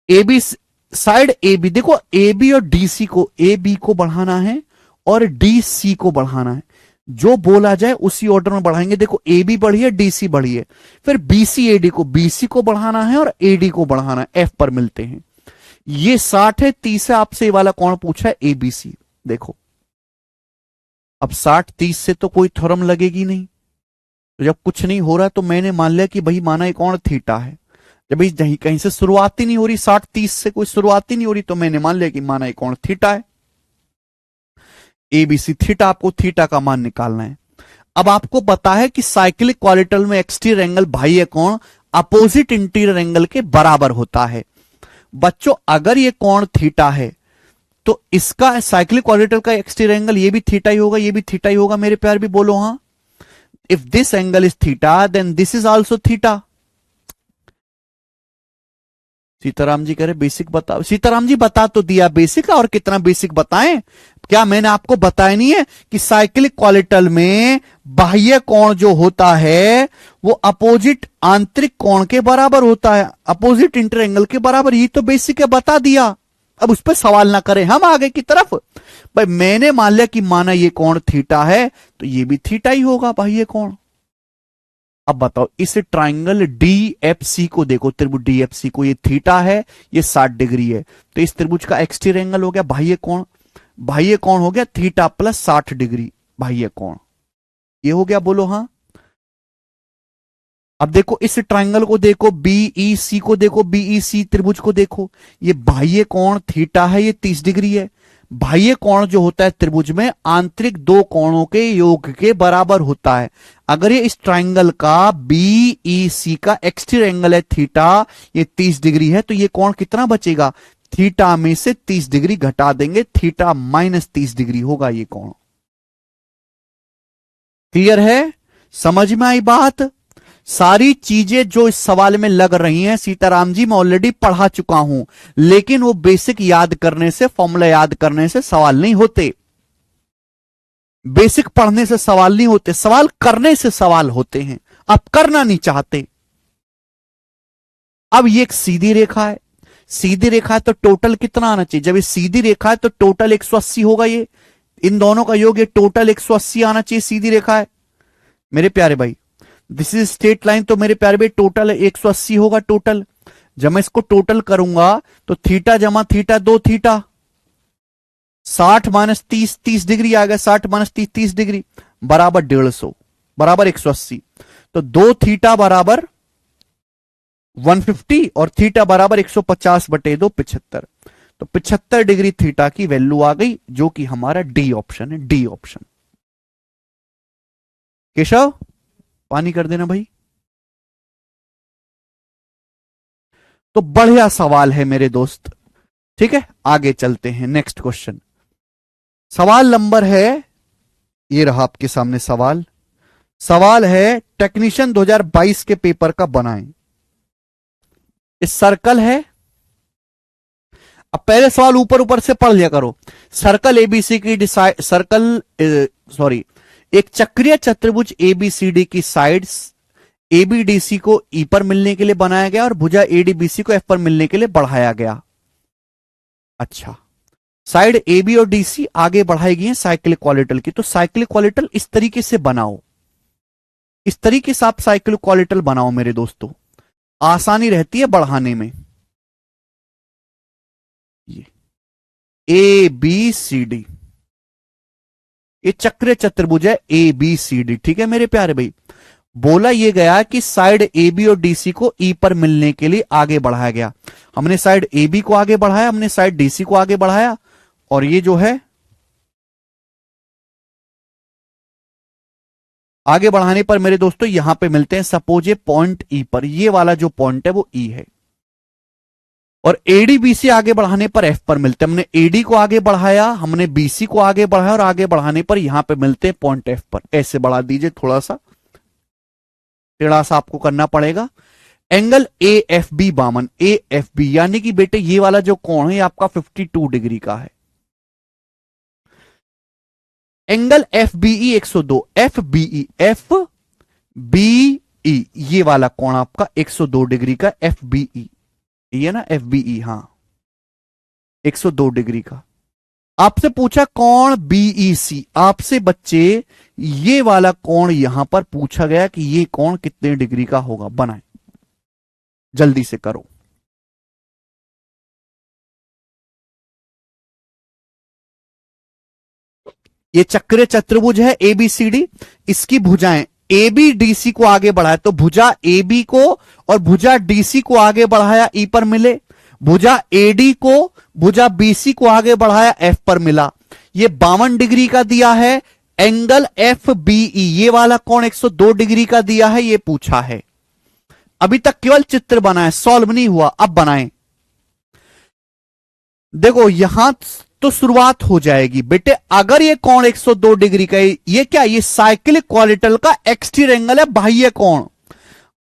A B side A B, देखो ए बी और डीसी को, ए बी को बढ़ाना है और डी सी को बढ़ाना है। जो बोला जाए उसी ऑर्डर में बढ़ाएंगे। देखो ए बी बढ़ी है, डीसी बढ़ी है, फिर बीसी एडी को, बीसी को बढ़ाना है और एडी को बढ़ाना है, एफ पर मिलते हैं। ये 60 है, 30 है, आपसे ये वाला कौन पूछा है, एबीसी। देखो अब 60-30 से तो कोई थ्योरम लगेगी नहीं, तो जब कुछ नहीं हो रहा तो मैंने मान लिया कि भाई माना एक कौन थीटा है। जब कहीं से शुरुआत ही नहीं हो रही, 60-30 से कोई शुरुआत ही नहीं हो रही, तो मैंने मान लिया कि माना एक कौन थीटा है, एबीसी थीटा। आपको थीटा का मान निकालना है। अब आपको पता है कि साइक्लिक क्वालिटल में एक्सटीरियर एंगल बाह्य कोण अपोजिट इंटीरियर एंगल के बराबर होता है। बच्चों अगर ये कोण थीटा है तो इसका साइक्लिक क्वालिटल का एक्सटीरियर एंगल ये भी थीटा ही होगा, ये भी थीटा ही होगा। मेरे प्यार भी बोलो हाँ। If this angle is theta then this is also theta. Sitaram ji कह रहे बेसिक बताओ। सीताराम जी बता तो दिया बेसिक, और कितना बेसिक बताएं? क्या मैंने आपको बताया नहीं है कि साइक्लिक क्वालिटल में बाह्य कोण जो होता है वो अपोजिट आंतरिक कोण के बराबर होता है, अपोजिट इंटर एंगल के बराबर। ये तो बेसिक है, बता दिया। अब उस पर सवाल ना करें, हम आगे की तरफ। भाई मैंने मान लिया कि माना ये कोण थीटा है तो ये भी थीटा ही होगा बाह्य कोण। अब बताओ इस ट्राइंगल डीएफसी को देखो, त्रिभुज डीएफसी को, ये थीटा है, ये 60 डिग्री है, तो इस त्रिभुज का एक्सटीरियर एंगल हो गया बाह्य कोण, बाह्य कोण हो गया थीटा प्लस 60 डिग्री बाह्य कोण, ये हो गया, बोलो हाँ। अब देखो इस ट्राइंगल को देखो, बीईसी को देखो, बीईसी त्रिभुज को देखो, ये बाह्य कोण थीटा है, ये 30 डिग्री है। बाह्य कोण जो होता है त्रिभुज में आंतरिक दो कोणों के योग के बराबर होता है। अगर ये इस ट्राइंगल का बीईसी का एक्सटीरियर एंगल है थीटा, ये 30 डिग्री है, तो ये कोण कितना बचेगा, थीटा में से 30 डिग्री घटा देंगे, थीटा माइनस 30 डिग्री होगा ये कोण। क्लियर है, समझ में आई बात? सारी चीजें जो इस सवाल में लग रही हैं सीताराम जी मैं ऑलरेडी पढ़ा चुका हूं, लेकिन वो बेसिक याद करने से, फॉर्मूला याद करने से सवाल नहीं होते। बेसिक पढ़ने से सवाल नहीं होते, सवाल करने से सवाल होते हैं। आप करना नहीं चाहते। अब ये एक सीधी रेखा है, सीधी रेखा है तो टोटल कितना आना चाहिए, जब ये सीधी रेखा है तो टोटल 180 होगा, ये इन दोनों का योग, ये टोटल 180 आना चाहिए, सीधी रेखा है मेरे प्यारे भाई। दिस इज स्ट्रेट लाइन, तो मेरे प्यारे भाई टोटल 180 होगा टोटल। जब मैं इसको टोटल करूंगा तो थीटा जमा थीटा 2 थीटा, 60 माइनस 30 30 डिग्री आ गया, 60 माइनस 30 30 डिग्री बराबर 150 बराबर 180, तो 2 थीटा बराबर 150 और थीटा बराबर 150 बटे 2 75, तो 75 डिग्री थीटा की वैल्यू आ गई, जो कि हमारा डी ऑप्शन है, डी ऑप्शन। केशव पानी कर देना भाई। तो बढ़िया सवाल है मेरे दोस्त, ठीक है, आगे चलते हैं नेक्स्ट क्वेश्चन। सवाल नंबर है, ये रहा आपके सामने सवाल। सवाल है टेक्नीशियन 2022 के पेपर का बनाएं। इस सर्कल है, अब पहले सवाल ऊपर ऊपर से पढ़ लिया करो। सर्कल एबीसी की एक चक्रीय चतुर्भुज एबीसीडी की साइड्स एबीडीसी को ई पर मिलने के लिए बनाया गया और भुजा एडीबीसी को एफ पर मिलने के लिए बढ़ाया गया। अच्छा, साइड ए बी और डीसी आगे बढ़ाई गई है साइक्लिक क्वालिटल की, तो साइक्लिक क्वालिटल इस तरीके से बनाओ, इस तरीके से आप साइक्लिक क्वालिटल बनाओ मेरे दोस्तों, आसानी रहती है बढ़ाने में। ये ए बी सी डी, ये चक्र चतुर्भुज है ए बी सी डी, ठीक है मेरे प्यारे भाई। बोला ये गया कि साइड ए बी और डीसी को ई पर मिलने के लिए आगे बढ़ाया गया। हमने साइड ए बी को आगे बढ़ाया, हमने साइड डीसी को आगे बढ़ाया, और ये जो है आगे बढ़ाने पर मेरे दोस्तों यहां पे मिलते हैं, सपोज ये पॉइंट ई पर, ये वाला जो पॉइंट है वो ई है, और एडीबीसी आगे बढ़ाने पर एफ पर मिलते हैं। हमने एडी को आगे बढ़ाया, हमने बीसी को आगे बढ़ाया, और आगे बढ़ाने पर यहां पे मिलते हैं पॉइंट एफ पर। ऐसे बढ़ा दीजिए, थोड़ा सा टेढ़ा सा आपको करना पड़ेगा। एंगल ए एफ बी बामन, ए एफ बी यानी कि बेटे ये वाला जो कोण है आपका 52 डिग्री का है। Angle F BE 102, F BE ये वाला कोण आपका 102 डिग्री का, एफ बीई ये ना, एफ बीई, हाँ 102 डिग्री का। आपसे पूछा कोण बीईसी, आपसे बच्चे ये वाला कोण यहां पर पूछा गया कि ये कोण कितने डिग्री का होगा, बनाए जल्दी से करो। ये चक्र चतुर्भुज है एबीसीडी, इसकी भुजाएं ए बी डीसी को आगे बढ़ाया, तो भुजा ए बी को और भुजा डीसी को आगे बढ़ाया, ई पर मिले। भुजा एडी को भुजा बीसी को आगे बढ़ाया, एफ पर मिला। ये 52 डिग्री का दिया है। एंगल एफ बीई ये वाला कोण 102 डिग्री का दिया है, ये पूछा है। अभी तक केवल चित्र बनाए, सॉल्व नहीं हुआ, अब बनाएं। देखो यहां तो शुरुआत हो जाएगी बेटे। अगर ये कोण 102 डिग्री का है, ये क्या, ये साइक्लिक क्वालिटल का एक्सटीरियर एंगल है, बाह्य कोण।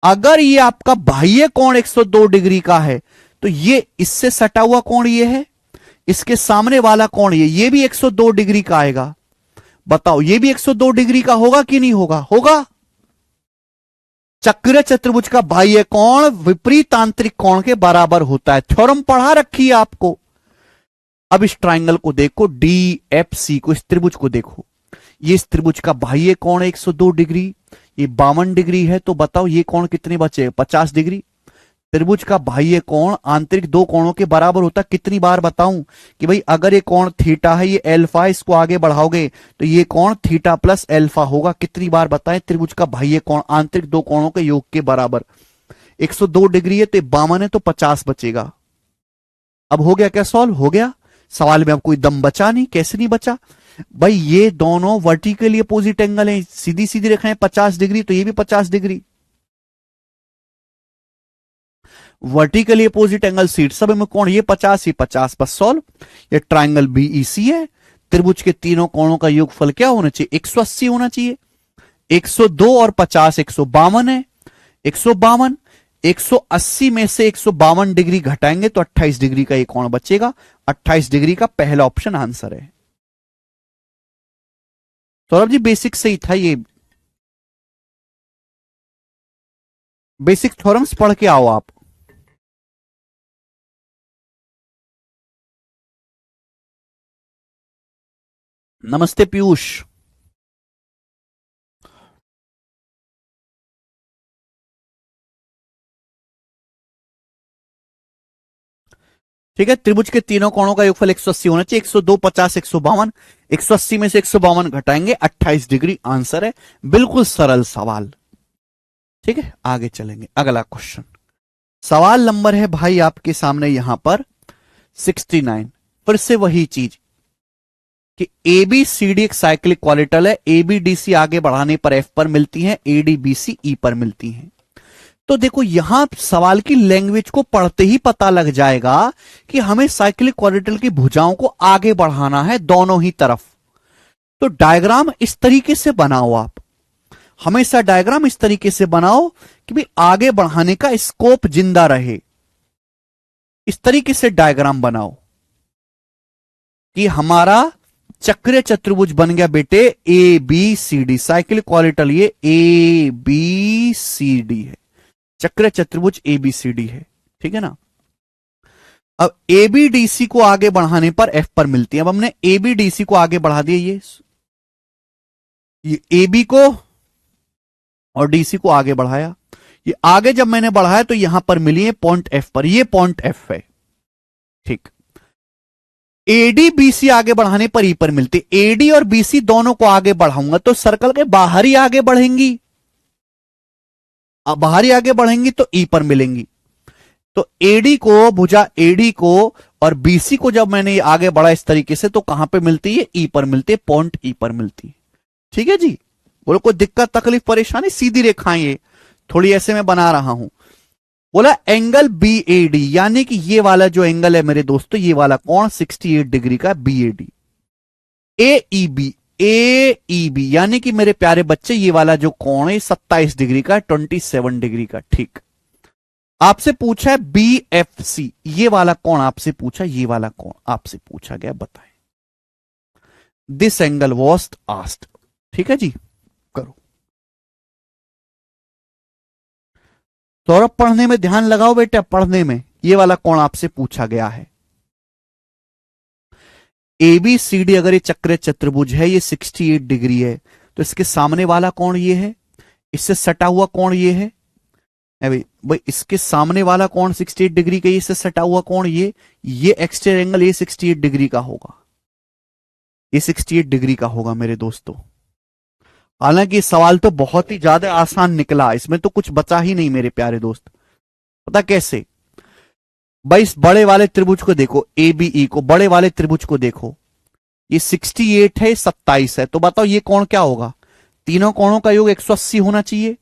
अगर ये आपका बाह्य कोण 102 डिग्री का है, तो ये इससे सटा हुआ कोण ये है, इसके सामने वाला कोण ये भी 102 डिग्री का आएगा। बताओ ये भी 102 डिग्री का होगा कि नहीं होगा? होगा। चक्र चतुर्भुज का बाह्य कोण विपरीत आंतरिक कोण के बराबर होता है, थ्योरम पढ़ा रखी है आपको। अब इस ट्राइंगल को देखो, डी एफ सी को, इस त्रिभुज को देखो। ये इस त्रिभुज का बाह्य कोण 102 डिग्री, ये 52 डिग्री है, तो बताओ ये कोण कितने बचे? 50 डिग्री। त्रिभुज का बाह्य कोण आंतरिक दो कोणों के बराबर होता। कितनी बार बताऊं कि भाई अगर ये कोण थीटा है, ये एल्फा, इसको आगे बढ़ाओगे तो ये कोण थीटा प्लस एल्फा होगा। कितनी बार बताएं? त्रिभुज का बाह्य कोण आंतरिक दो कोणों के योग के बराबर। 102 डिग्री है तो 52 है, तो 50 बचेगा। अब हो गया क्या? सॉल्व हो गया। सवाल में अब कोई दम बचा नहीं। कैसे नहीं बचा भाई? ये दोनों वर्टिकली अपोजिट एंगल है, सीधी सीधी रेखाएं 50 डिग्री, तो ये भी 50 degree. Vertically opposite angle seat सब में कोण, ये 50 ये 50, बस सॉल्व। ये ट्राइंगल बीईसी है। त्रिभुज के तीनों कोणों का योगफल क्या होना चाहिए? 180 होना चाहिए। 102 और 50 152 है। 152, 180 में से 152 डिग्री घटाएंगे तो 28 डिग्री का ये कोण बचेगा। 28 डिग्री का पहला ऑप्शन आंसर है। सौरभ जी बेसिक सही था, ये बेसिक थ्योरम्स पढ़ के आओ आप। नमस्ते पीयूष। ठीक है, त्रिभुज के तीनों कोणों का योगफल 180 होना चाहिए। 102, 50, 152, 180 में से 152 घटाएंगे, 28 डिग्री आंसर है। बिल्कुल सरल सवाल। ठीक है, आगे चलेंगे। अगला क्वेश्चन, सवाल नंबर है भाई आपके सामने यहां पर 69। फिर से वही चीज कि एबीसीडी एक साइक्लिक क्वालिटल है। एबीडीसी आगे बढ़ाने पर एफ पर मिलती है, एडीबीसी ई पर मिलती है। तो देखो यहां सवाल की लैंग्वेज को पढ़ते ही पता लग जाएगा कि हमें साइक्लिक क्वाड्रिलेटरल की भुजाओं को आगे बढ़ाना है दोनों ही तरफ। तो डायग्राम इस तरीके से बनाओ आप, हमेशा डायग्राम इस तरीके से बनाओ कि भाई आगे बढ़ाने का स्कोप जिंदा रहे। इस तरीके से डायग्राम बनाओ कि हमारा चक्रीय चतुर्भुज बन गया बेटे A B C D. Cyclic quadrilateral ये ए बी सी डी है, चक्र चतुर्भुज एबीसीडी है। ठीक है ना। अब एबीडीसी को आगे बढ़ाने पर एफ पर मिलती है। अब हमने एबीडीसी को आगे बढ़ा दिया, ये एबी को और डीसी को आगे बढ़ाया। ये आगे जब मैंने बढ़ाया तो यहां पर मिली है पॉइंट एफ पर, ये पॉइंट एफ है। ठीक, एडी बीसी आगे बढ़ाने पर ई पर मिलती। एडी और बीसी दोनों को आगे बढ़ाऊंगा तो सर्कल के बाहर ही आगे बढ़ेंगी। अब बाहर ही आगे बढ़ेंगी तो ई पर मिलेंगी। तो एडी को, भुजा एडी को और बीसी को जब मैंने आगे बढ़ा इस तरीके से तो कहां पे मिलती है? ई पर मिलती है, पॉइंट ई पर मिलती है। ठीक है जी, बोलो कोई दिक्कत तकलीफ परेशानी? सीधी रेखाएं ये थोड़ी ऐसे मैं बना रहा हूं। बोला एंगल बी ए डी, यानी कि ये वाला जो एंगल है मेरे दोस्तों, ये वाला कोण 68 डिग्री का B A D. A E B, A E B यानी कि मेरे प्यारे बच्चे ये वाला जो कोण है 27 डिग्री का, 27 डिग्री का। ठीक, आपसे पूछा है बी एफ सी, ये वाला कोण आपसे पूछा, ये वाला कोण आपसे पूछा गया, बताएं। This angle was asked. ठीक है जी, करो। सौरभ पढ़ने में ध्यान लगाओ बेटा, पढ़ने में। ये वाला कोण आपसे पूछा गया है। एबीसीडी अगर ये चक्र चतुर्भुज है, ये 68 डिग्री है, तो इसके सामने वाला कोण ये है, इससे सटा हुआ कोण ये है। भाई इसके सामने वाला कोण 68 डिग्री का, इससे सटा हुआ कोण ये एक्सटीरियर एंगल ये 68 डिग्री का होगा, ये 68 डिग्री का होगा मेरे दोस्तों। हालांकि सवाल तो बहुत ही ज्यादा आसान निकला, इसमें तो कुछ बचा ही नहीं मेरे प्यारे दोस्त। पता कैसे? भाई इस बड़े वाले त्रिभुज को देखो, एबीई को, बड़े वाले त्रिभुज को देखो, ये 68 है, 27 है, तो बताओ ये कोण क्या होगा? तीनों कोणों का योग 180 होना चाहिए।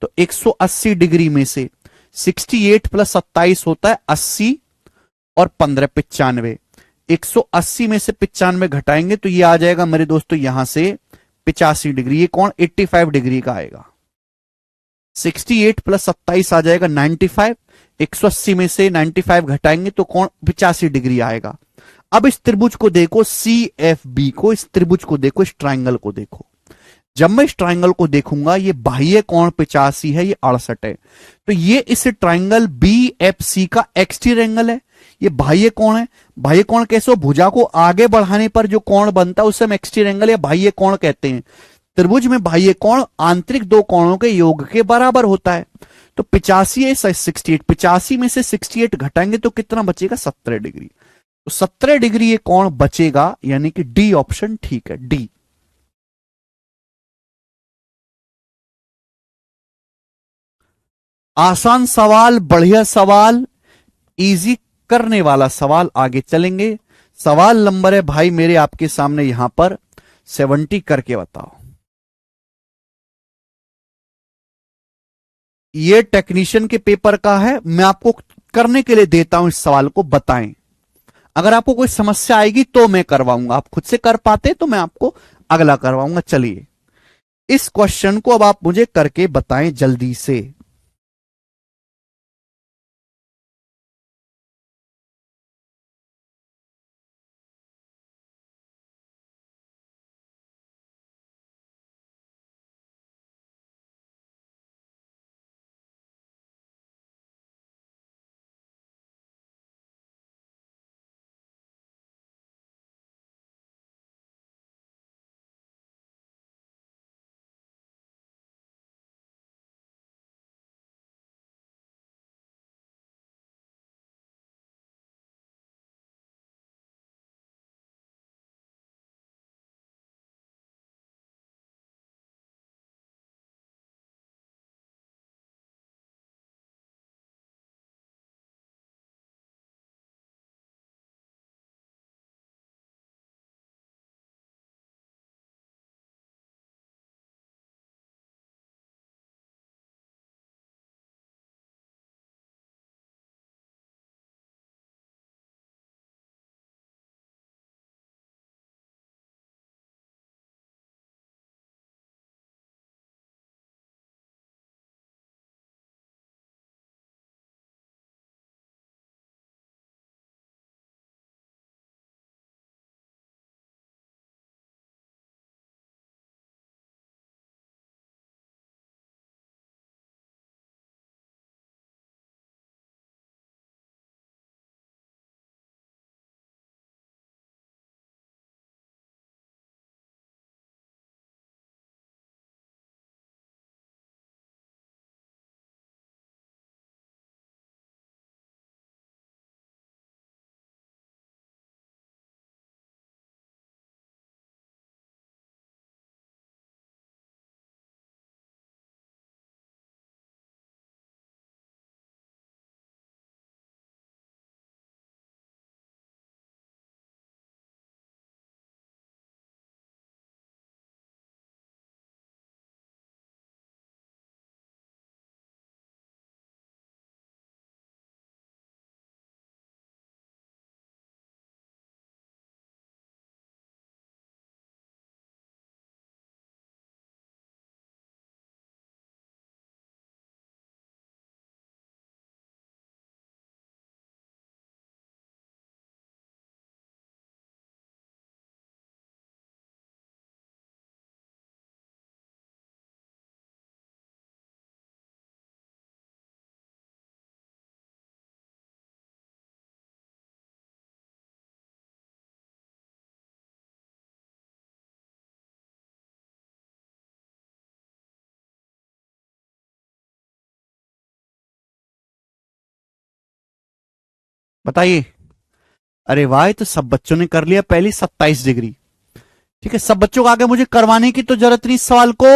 तो 180 डिग्री में से 68 प्लस 27 होता है 80 और 15 95। 180 में से 95 घटाएंगे तो ये आ जाएगा मेरे दोस्तों यहां से 85 डिग्री। ये कोण 85 डिग्री का आएगा। 68 प्लस 27 आ जाएगा 95। 180 में से 95 घटाएंगे तो कोण 85 डिग्री आएगा। अब इस त्रिभुज को देखो, सी एफ बी को, इस त्रिभुज को देखो, इस ट्राइंगल को देखो। जब मैं इस ट्राइंगल को देखूंगा, ये बाह्य कोण 85 है, ये 68 है, तो ये इस ट्राइंगल बी एफ सी का एक्सटीरियर एंगल है। ये बाह्य कोण है। बाह्य कोण कैसे हो? भुजा को आगे बढ़ाने पर जो कोण बनता है उसे हम एक्सटीरियर एंगल या बाह्य कोण कहते हैं। त्रिभुज में बाह्य कोण आंतरिक दो कोणों के योग के बराबर होता है। तो 85 है 68, 85 में से 68 घटाएंगे तो कितना बचेगा? 17 डिग्री। तो 17 डिग्री ये कोण बचेगा, यानी कि डी ऑप्शन ठीक है, डी। आसान सवाल, बढ़िया सवाल, इजी करने वाला सवाल, आगे चलेंगे। सवाल नंबर है भाई मेरे आपके सामने यहां पर 70, करके बताओ। ये टेक्नीशियन के पेपर का है, मैं आपको करने के लिए देता हूं इस सवाल को, बताएं। अगर आपको कोई समस्या आएगी तो मैं करवाऊंगा, आप खुद से कर पाते तो मैं आपको अगला करवाऊंगा। चलिए इस क्वेश्चन को अब आप मुझे करके बताएं जल्दी से। बताइए। अरे वाह, ये तो सब बच्चों ने कर लिया पहली 27 डिग्री। ठीक है, सब बच्चों को आगे मुझे करवाने की तो जरूरत नहीं, इस सवाल को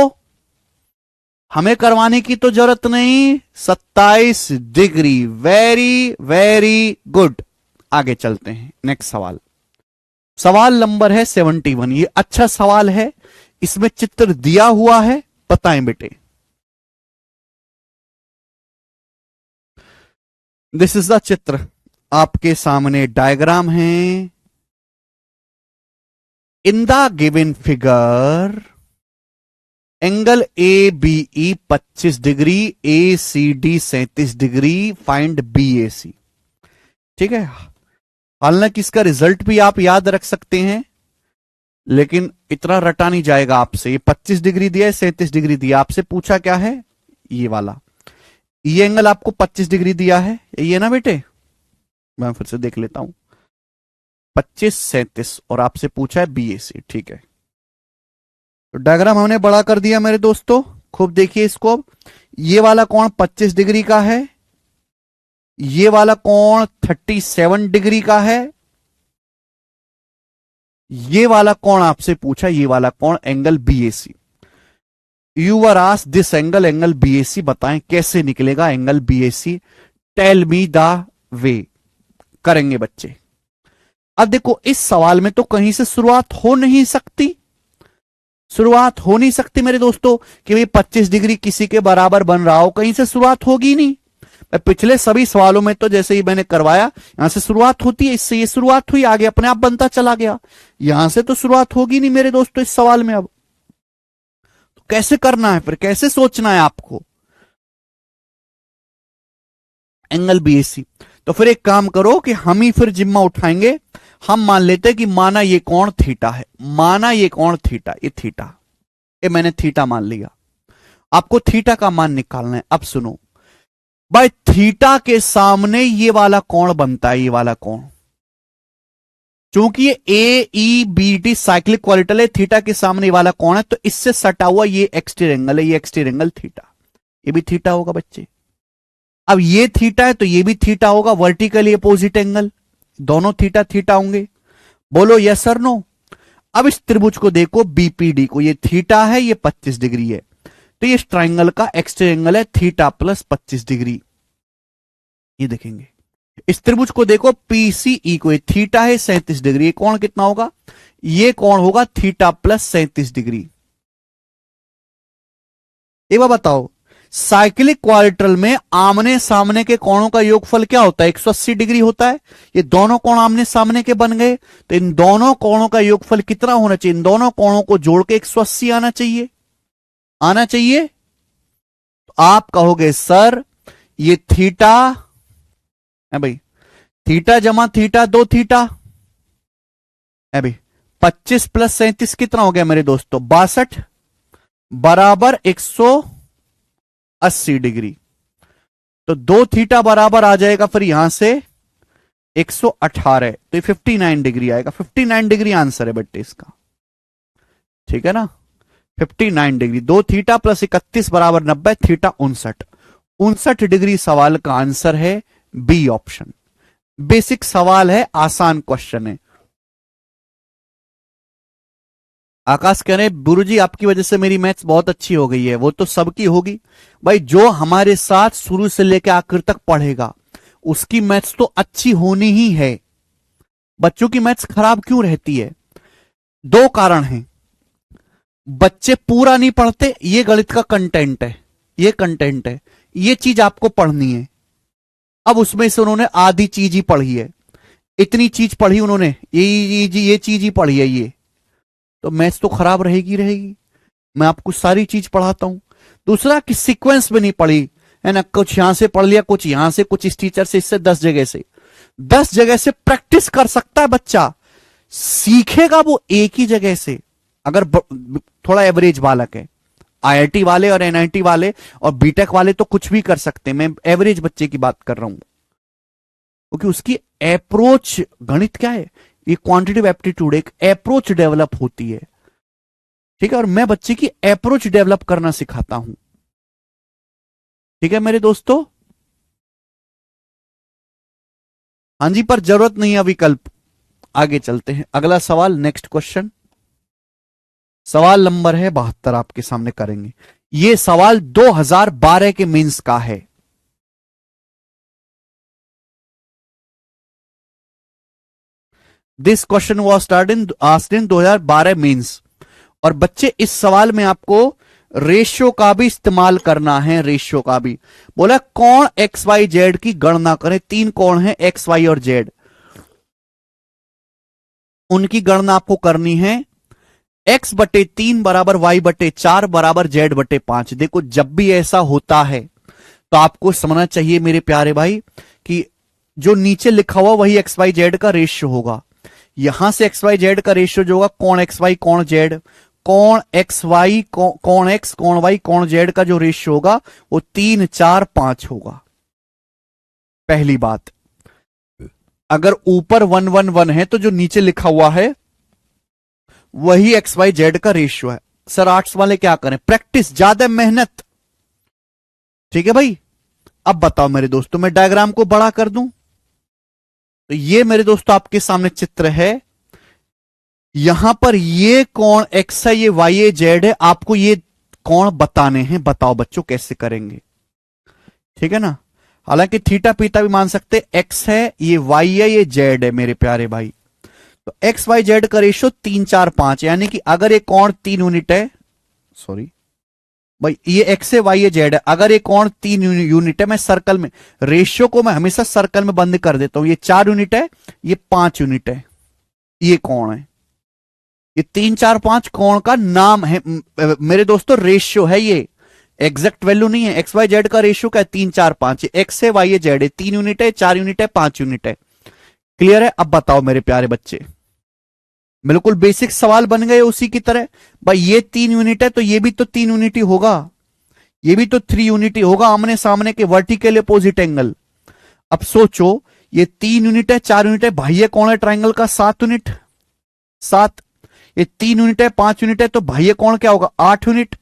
हमें करवाने की तो जरूरत नहीं। 27 डिग्री, वेरी वेरी गुड। आगे चलते हैं, नेक्स्ट सवाल। सवाल नंबर है 71। ये अच्छा सवाल है, इसमें चित्र दिया हुआ है, बताएं बेटे। दिस इज द चित्र, आपके सामने डायग्राम है। In the given figure angle A B E 25 degree, A C D 37 degree, find B A C. ठीक है, हालांकि इसका रिजल्ट भी आप याद रख सकते हैं, लेकिन इतना रटा नहीं जाएगा आपसे। ये 25 डिग्री दिया है, 37 डिग्री दिया, आपसे पूछा क्या है? ये वाला, ये एंगल आपको 25 डिग्री दिया है, ये ना बेटे? मैं फिर से देख लेता हूं, 25 37, और आपसे पूछा है बी ए सी। ठीक है, तो डायग्राम हमने बड़ा कर दिया मेरे दोस्तों, खूब देखिए इसको। अब ये वाला कोण 25 डिग्री का है, ये वाला कोण 37 डिग्री का है, ये वाला कोण आपसे पूछा, ये वाला कोण angle BAC. You are asked this angle BAC, बताएं कैसे निकलेगा angle BAC, tell me the way. करेंगे बच्चे। अब देखो इस सवाल में तो कहीं से शुरुआत हो नहीं सकती, शुरुआत हो नहीं सकती मेरे दोस्तों कि भाई 25 डिग्री किसी के बराबर बन रहा हो, कहीं से शुरुआत होगी नहीं। पिछले सभी सवालों में तो जैसे ही मैंने करवाया यहां से शुरुआत होती है, इससे ये शुरुआत हुई, आगे अपने आप बनता चला गया, यहां से तो शुरुआत होगी नहीं मेरे दोस्तों इस सवाल में। अब तो कैसे करना है, फिर कैसे सोचना है आपको एंगल बीएसी। तो फिर एक काम करो कि हम ही फिर जिम्मा उठाएंगे, हम मान लेते हैं कि माना ये कोण थीटा है, माना ये कोण थीटा, ये थीटा, ये मैंने थीटा मान लिया, आपको थीटा का मान निकालना है। अब सुनो भाई, थीटा के सामने ये वाला कोण बनता है, ये वाला कोण, चूंकि ये ए ई बी टी साइक्लिक क्वालिटल है, थीटा के सामने ये वाला कोण है, तो इससे सटा हुआ ये एक्सटीरियर एंगल है, ये एक्सटीरियर एंगल थीटा, ये भी थीटा होगा बच्चे। अब ये थीटा है तो ये भी थीटा होगा, वर्टिकली अपोजिट एंगल, दोनों थीटा थीटा होंगे। बोलो यस और नो। अब इस त्रिभुज को देखो बीपीडी को, ये थीटा है, ये 25 डिग्री है, तो ये इस ट्राइंगल का एक्सटीरियर एंगल है थीटा प्लस 25 डिग्री, ये देखेंगे। इस त्रिभुज को देखो पीसीई को, ये थीटा है 37 डिग्री, ये कोण कितना होगा, ये कोण होगा थीटा प्लस 37 डिग्री। एक बार बताओ, साइक्लिक क्वाड्रिलेटरल में आमने सामने के कोणों का योगफल क्या होता है, 180 डिग्री होता है। ये दोनों कोण आमने सामने के बन गए, तो इन दोनों कोणों का योगफल कितना होना चाहिए, इन दोनों कोणों को जोड़ के 180 आना चाहिए, आना चाहिए। तो आप कहोगे सर ये थीटा है भाई, थीटा जमा थीटा 2 थीटा है भाई, 25 प्लस 37 कितना हो गया मेरे दोस्तों, 62 बराबर 180 डिग्री। तो 2 थीटा बराबर आ जाएगा फिर यहां से 118, तो ये 59 डिग्री आएगा। 59 डिग्री आंसर है बेटे इसका, ठीक है ना, 59 डिग्री। 2 थीटा प्लस 31 बराबर 90, थीटा 59 डिग्री सवाल का आंसर है बी ऑप्शन। बेसिक सवाल है, आसान क्वेश्चन है। आकाश कह रहे गुरुजी आपकी वजह से मेरी मैथ्स बहुत अच्छी हो गई है। वो तो सबकी होगी भाई, जो हमारे साथ शुरू से लेकर आखिर तक पढ़ेगा उसकी मैथ्स तो अच्छी होनी ही है। बच्चों की मैथ्स खराब क्यों रहती है, 2 कारण हैं। बच्चे पूरा नहीं पढ़ते, ये गणित का कंटेंट है, ये कंटेंट है, ये चीज आपको पढ़नी है। अब उसमें से उन्होंने आधी चीज ही पढ़ी है, इतनी चीज पढ़ी उन्होंने, ये चीज ही पढ़ी है, ये तो मैथ्स तो खराब रहेगी रहेगी। मैं आपको सारी चीज पढ़ाता हूं। दूसरा कि सीक्वेंस में नहीं पढ़ी है ना, कुछ यहां से पढ़ लिया, कुछ यहां से, कुछ इस टीचर से, इससे 10 जगह से, 10 जगह से प्रैक्टिस कर सकता है बच्चा, सीखेगा वो एक ही जगह से। अगर थोड़ा एवरेज बालक है, आईआईटी वाले और एनआईटी वाले और बीटेक वाले तो कुछ भी कर सकते हैं, मैं एवरेज बच्चे की बात कर रहा हूं, क्योंकि उसकी अप्रोच, गणित क्या है, ये क्वांटिटेटिव एप्टीट्यूड, एक अप्रोच डेवलप होती है, ठीक है, और मैं बच्चे की अप्रोच डेवलप करना सिखाता हूं, ठीक है मेरे दोस्तों। हाँ जी, पर जरूरत नहीं है विकल्प। आगे चलते हैं, अगला सवाल, नेक्स्ट क्वेश्चन, सवाल नंबर है 72 आपके सामने करेंगे। यह सवाल 2012 के मेंस का है। This question was started asked in 2012 mains. और बच्चे इस सवाल में आपको रेशियो का भी इस्तेमाल करना है, रेशियो का भी। बोला कोण एक्स वाई जेड की गणना करें, 3 कोण है एक्स वाई और जेड, उनकी गणना आपको करनी है। x बटे 3 बराबर y बटे 4 बराबर z बटे 5। देखो जब भी ऐसा होता है तो आपको समझना चाहिए मेरे प्यारे भाई कि जो नीचे लिखा हुआ वही एक्स वाई जेड का रेशियो होगा। यहां से एक्स वाई जेड का रेशियो जो होगा कोण एक्स वाई कोण जेड, कोण एक्स वाई कोण एक्स कोण वाई कोण जेड का जो रेशियो होगा वो 3 4 5 होगा। पहली बात, अगर ऊपर 1 1 1 है तो जो नीचे लिखा हुआ है वही एक्स वाई जेड का रेशियो है। सर आर्ट्स वाले क्या करें? प्रैक्टिस, ज्यादा मेहनत। ठीक है भाई। अब बताओ मेरे दोस्तों, मैं डायग्राम को बड़ा कर दूं तो ये मेरे दोस्तों आपके सामने चित्र है। यहां पर ये कोण एक्स है, ये वाई है, जेड है। आपको ये कोण बताने हैं। बताओ बच्चों कैसे करेंगे? ठीक है ना। हालांकि थीटा पीटा भी मान सकते। एक्स है, ये वाई है, ये जेड है मेरे प्यारे भाई। तो एक्स वाई जेड का रेशियो 3 4 5, यानी कि अगर ये कोण 3 यूनिट है, सॉरी भाई, ये एक्स है, वाई है, जेड है, अगर ये कोण 3 यूनिट है, मैं सर्कल में रेशियो को मैं हमेशा सर्कल में बंद कर देता हूं। ये 4 यूनिट है, ये 5 यूनिट है, ये कोण है। ये 3 4 5 कोण का नाम है मेरे दोस्तों, रेशियो है ये, एग्जैक्ट वैल्यू नहीं है। एक्स वाई जेड का रेशियो क्या है? 3 4 5। एक्स है, वाई है, जेड है, 3 यूनिट है, 4 यूनिट है, 5 यूनिट है। क्लियर है? अब बताओ मेरे प्यारे बच्चे, बिल्कुल बेसिक सवाल बन गए उसी की तरह। भाई ये 3 यूनिट है तो ये भी तो 3 यूनिट ही होगा, ये भी तो 3 यूनिट ही होगा, आमने सामने के वर्टिकल अपोजिट एंगल। अब सोचो, ये 3 यूनिट है, 4 यूनिट है, बाह्य कोण है ट्राइंगल का 7 यूनिट, 7। ये 3 यूनिट है, 5 यूनिट है, तो बाह्य कोण क्या होगा? 8 यूनिट।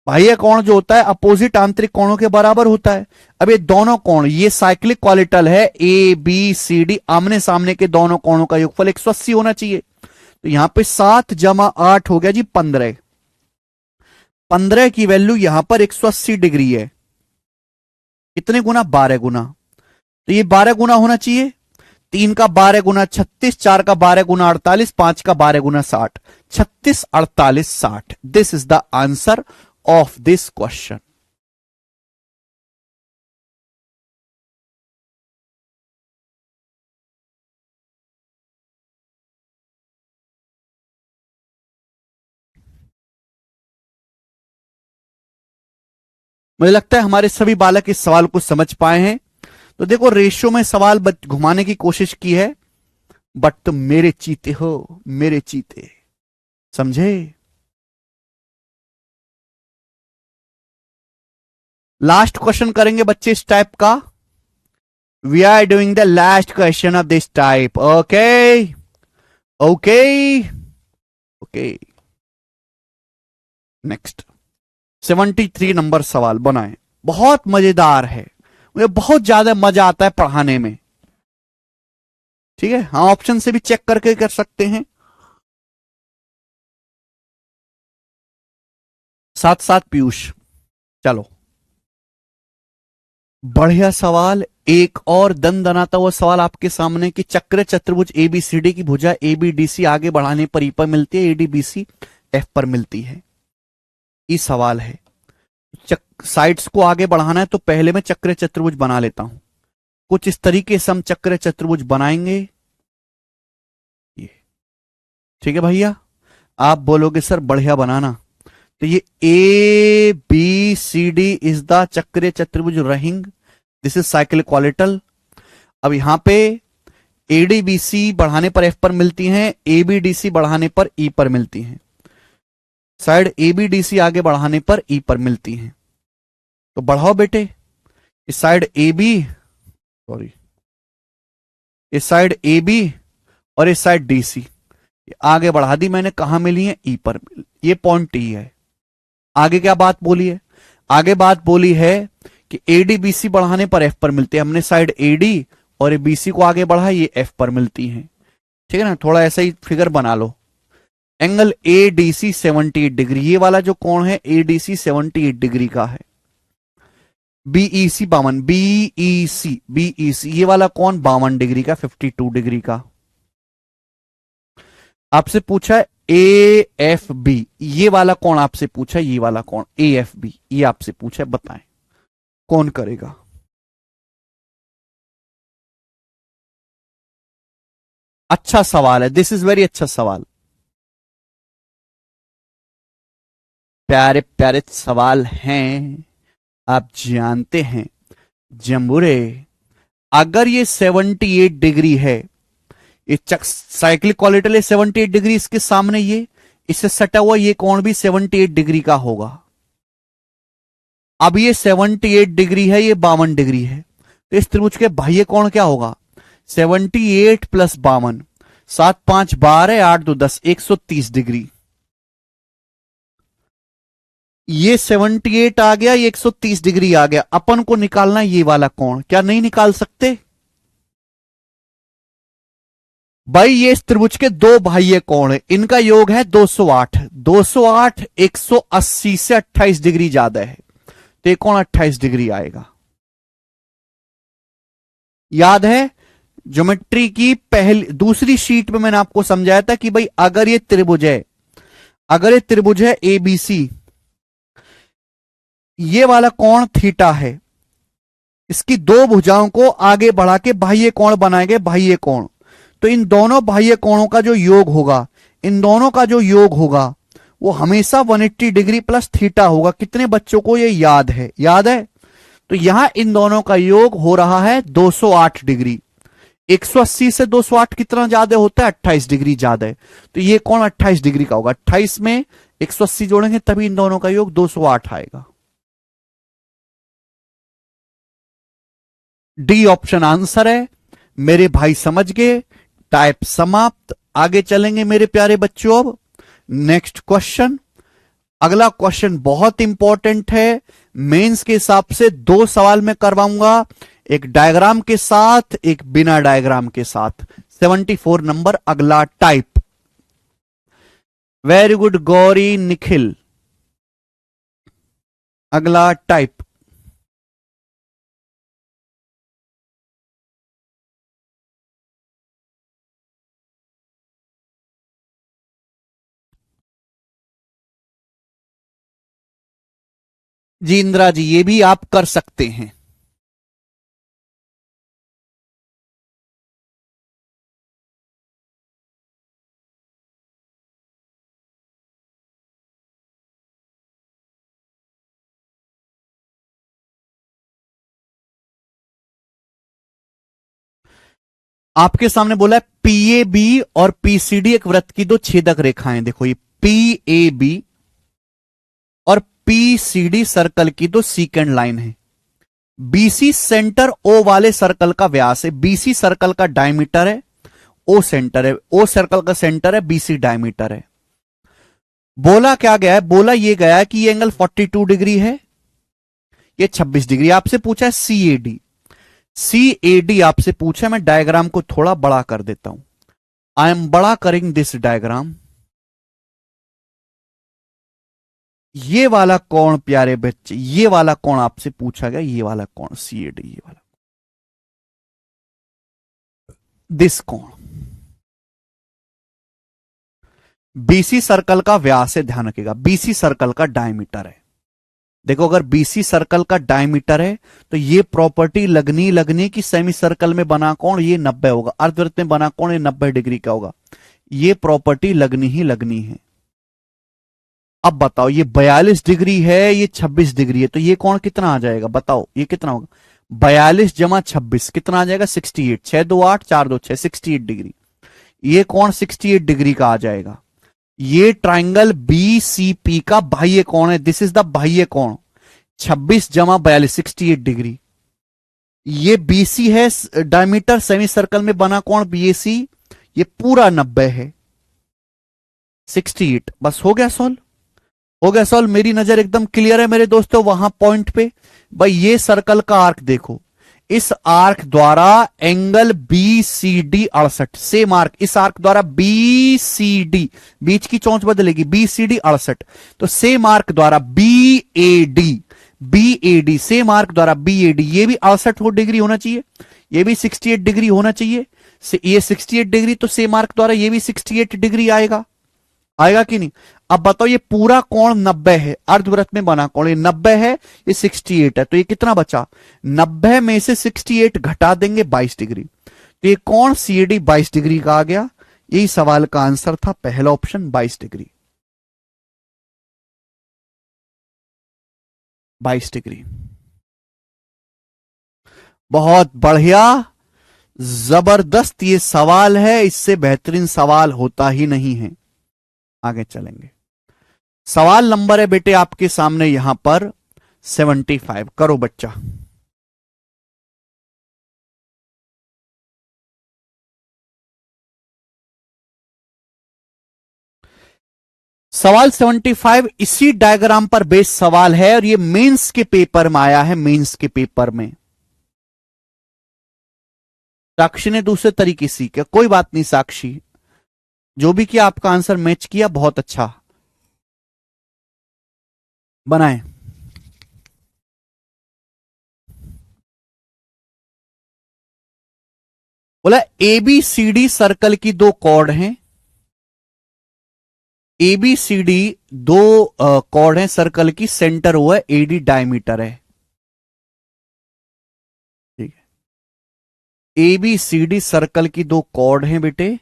बाह्य कोण जो होता है अपोजिट आंतरिक कोणों के बराबर होता है। अब ये दोनों कोण, ये साइक्लिक क्वालिटल है, ए बी सी डी, आमने सामने के दोनों कोणों का योगफल 180 होना चाहिए। तो यहां पे 7 जमा 8 हो गया जी 15। 15 की वैल्यू यहां पर 180 डिग्री है। कितने गुना? 12 गुना। तो ये 12 गुना होना चाहिए। 3 का 12 गुना 36, 4 का 12 गुना 48, 5 का 12 गुना 60, 36 48 60। This is the answer of this question. मुझे लगता है हमारे सभी बालक इस सवाल को समझ पाए हैं। तो देखो, रेशियो में सवाल घुमाने की कोशिश की है, बट तुम मेरे चीते हो, मेरे चीते, समझे? लास्ट क्वेश्चन करेंगे बच्चे इस टाइप का। We are doing the last question of this type. Okay okay okay, next 73 number सवाल बनाए। बहुत मजेदार है, मुझे बहुत ज्यादा मजा आता है पढ़ाने में। ठीक है, हाँ, ऑप्शन से भी चेक करके कर सकते हैं। साथ साथ पीयूष, चलो बढ़िया सवाल। एक और दन दनाता हुआ सवाल आपके सामने कि चक्र चतुर्भुज एबीसीडी की भुजा एबीडीसी आगे बढ़ाने पर ई पर मिलती है, एडीबीसी एफ पर मिलती है। ये सवाल है। साइड्स को आगे बढ़ाना है तो पहले मैं चक्र चतुर्भुज बना लेता हूं। कुछ इस तरीके से हम चक्र चतुर्भुज बनाएंगे। ये ठीक है भैया, आप बोलोगे सर बढ़िया बनाना। तो ये A B C D is the चक्र चतुर्भुज रहिंग, दिस इज साइक्लिक क्वालिटल। अब यहां पे एडीबीसी बढ़ाने पर एफ पर मिलती हैं, एबीडीसी बढ़ाने पर ई पर मिलती हैं, साइड एबीडीसी आगे बढ़ाने पर ई पर मिलती हैं। तो बढ़ाओ बेटे, इस साइड ए बी, सॉरी, इस साइड ए बी और इस साइड डी सी आगे बढ़ा दी मैंने। कहां मिली है? ई पर। ये पॉइंट ई है। आगे क्या बात बोली है? आगे बात बोली है कि एडीबीसी बढ़ाने पर एफ पर मिलती है। हमने साइड एडी और बीसी को आगे बढ़ा, ये एफ पर मिलती है। ठीक है ना, थोड़ा ऐसा ही फिगर बना लो। एंगल एडीसी 78 डिग्री, ये वाला जो कोण है एडीसी 78 डिग्री का है। बीईसी 52, बीईसी ये वाला कोण 52 डिग्री का, 52 डिग्री का। आपसे पूछा है ए एफ बी, ये वाला कोण आपसे पूछा है, ये वाला कोण ए एफ बी, ये आपसे पूछा है, बताएं कौन करेगा? अच्छा सवाल है, दिस इज वेरी अच्छा सवाल, प्यारे प्यारे सवाल हैं। आप जानते हैं जम्बुरे, अगर ये 78 डिग्री है, ये साइक्लिक क्वालिटल है 78 डिग्री, इसके सामने ये इससे सटा हुआ ये कोण भी 78 डिग्री का होगा। अब ये 78 डिग्री है, ये 52 डिग्री है, तो इस त्रिभुज के बाह्य कोण क्या होगा? 78 प्लस 52, 7 5 12, 8 2 10, 130 डिग्री। ये 78 आ गया, ये 130 डिग्री आ गया। अपन को निकालना है ये वाला कोण, क्या नहीं निकाल सकते भाई? ये इस त्रिभुज के दो बाह्य कोण है, इनका योग है 208। 208 180 से 28 डिग्री ज्यादा है, तो ये कोण 28 डिग्री आएगा। याद है ज्योमेट्री की पहली दूसरी शीट में मैंने आपको समझाया था कि भाई अगर ये त्रिभुज है, अगर ये त्रिभुज है एबीसी, ये वाला कोण थीटा है, इसकी दो भुजाओं को आगे बढ़ा के बाह्य कोण बनाएंगे, बाह्य कोण। तो इन दोनों बाह्य कोणों का जो योग होगा, इन दोनों का जो योग होगा वो हमेशा 180 डिग्री प्लस थीटा होगा। कितने बच्चों को ये याद है? याद है। तो यहां इन दोनों का योग हो रहा है 208 डिग्री। 180 से 208 कितना ज्यादा होता है? 28 डिग्री ज्यादा है। तो ये कोण 28 डिग्री का होगा। 28 में 180 जोड़ेंगे तभी इन दोनों का योग 208 आएगा। डी ऑप्शन आंसर है। मेरे भाई समझ गए, टाइप समाप्त। आगे चलेंगे मेरे प्यारे बच्चों। अब नेक्स्ट क्वेश्चन, अगला क्वेश्चन बहुत इंपॉर्टेंट है। मेंस के हिसाब से दो सवाल मैं करवाऊंगा, एक डायग्राम के साथ, एक बिना डायग्राम के साथ। 74 नंबर अगला type. Very good Gauri Nikhil. अगला टाइप। जी इंदिरा जी, ये भी आप कर सकते हैं। आपके सामने बोला है पीएबी और पीसीडी एक वृत्त की दो छेदक रेखाएं। देखो ये पीएबी और पीसीडी सर्कल की दो सीकेंड लाइन है। बीसी सेंटर ओ वाले सर्कल का व्यास है, बीसी सर्कल का डायमीटर है, ओ सेंटर है, ओ सर्कल का सेंटर है, बीसी डायमीटर है। बोला क्या गया है? बोला ये गया है कि ये एंगल 42 डिग्री है, ये 26 डिग्री। आपसे पूछा है सीएडी। सीएडी आपसे पूछा है। मैं डायग्राम को थोड़ा बड़ा कर देता हूं। आई एम बड़ा करिंग दिस डायग्राम। ये वाला कोण प्यारे बच्चे, ये वाला कोण आपसे पूछा गया, ये वाला कोण सीएडी, ये वाला दिस कोण बीसी सर्कल का व्यास है। ध्यान रखिएगा, बीसी सर्कल का डायमीटर है। देखो अगर बीसी सर्कल का डायमीटर है तो ये प्रॉपर्टी लगनी लगनी कि सेमी सर्कल में बना कोण ये 90 होगा, अर्धवृत्त में बना कोण ये 90 डिग्री का होगा। ये प्रॉपर्टी लगनी ही लगनी है। अब बताओ, ये 42 डिग्री है, ये 26 डिग्री है, तो ये कोण कितना आ जाएगा? बताओ ये कितना होगा? 42 जमा 26 कितना आ जाएगा? 68। 6 2 8 4 2 6, 68 डिग्री। ये कोण 68 डिग्री का आ जाएगा। ये ट्राइंगल बीसीपी का बाह्य कोण है। दिस इज द बाह्य कोण। 26 जमा 42 68 डिग्री। ये बीसी है डायमीटर, सेमी सर्कल में बना कोण बीएसी, ये पूरा 90 है। 68। बस हो गया सॉल्व, हो गया सॉल्व। मेरी नजर एकदम क्लियर है मेरे दोस्तों वहां पॉइंट पे। भाई ये सर्कल का आर्क देखो, इस आर्क द्वारा angle B C D 68, same arc, इस आर्क द्वारा बी सी डी, बीच की चौंच बदलेगी, बी सी डी 68। तो सेम आर्क द्वारा B A D, B A D same arc द्वारा बी ए डी, ये भी 68 डिग्री होना चाहिए, ये भी 68 डिग्री होना चाहिए। ये 68 डिग्री, तो सेम आर्क द्वारा ये भी 68 डिग्री आएगा, आएगा कि नहीं? अब बताओ, ये पूरा कोण 90 है, अर्धवृत्त में बना कोण ये 90 है, ये 68 है, तो ये कितना बचा? 90 में से 68 घटा देंगे 22 डिग्री, तो ये कोण सीएडी 22 डिग्री का आ गया। यही सवाल का आंसर था, पहला ऑप्शन 22 डिग्री। 22 डिग्री। बहुत बढ़िया, जबरदस्त ये सवाल है, इससे बेहतरीन सवाल होता ही नहीं है। आगे चलेंगे। सवाल नंबर है बेटे आपके सामने यहां पर 75। करो बच्चा। सवाल 75 इसी डायग्राम पर बेस्ड सवाल है और ये मेंस के पेपर में आया है, मेंस के पेपर में। साक्षी ने दूसरे तरीके से किया, कोई बात नहीं साक्षी, जो भी किया आपका आंसर मैच किया, बहुत अच्छा बनाए। बोला ABCD सर्कल की दो कॉर्ड हैं, ABCD दो कॉर्ड हैं सर्कल की, सेंटर हुआ है AD डायमीटर है, ठीक है। ABCD सर्कल की दो कॉर्ड हैं बेटे,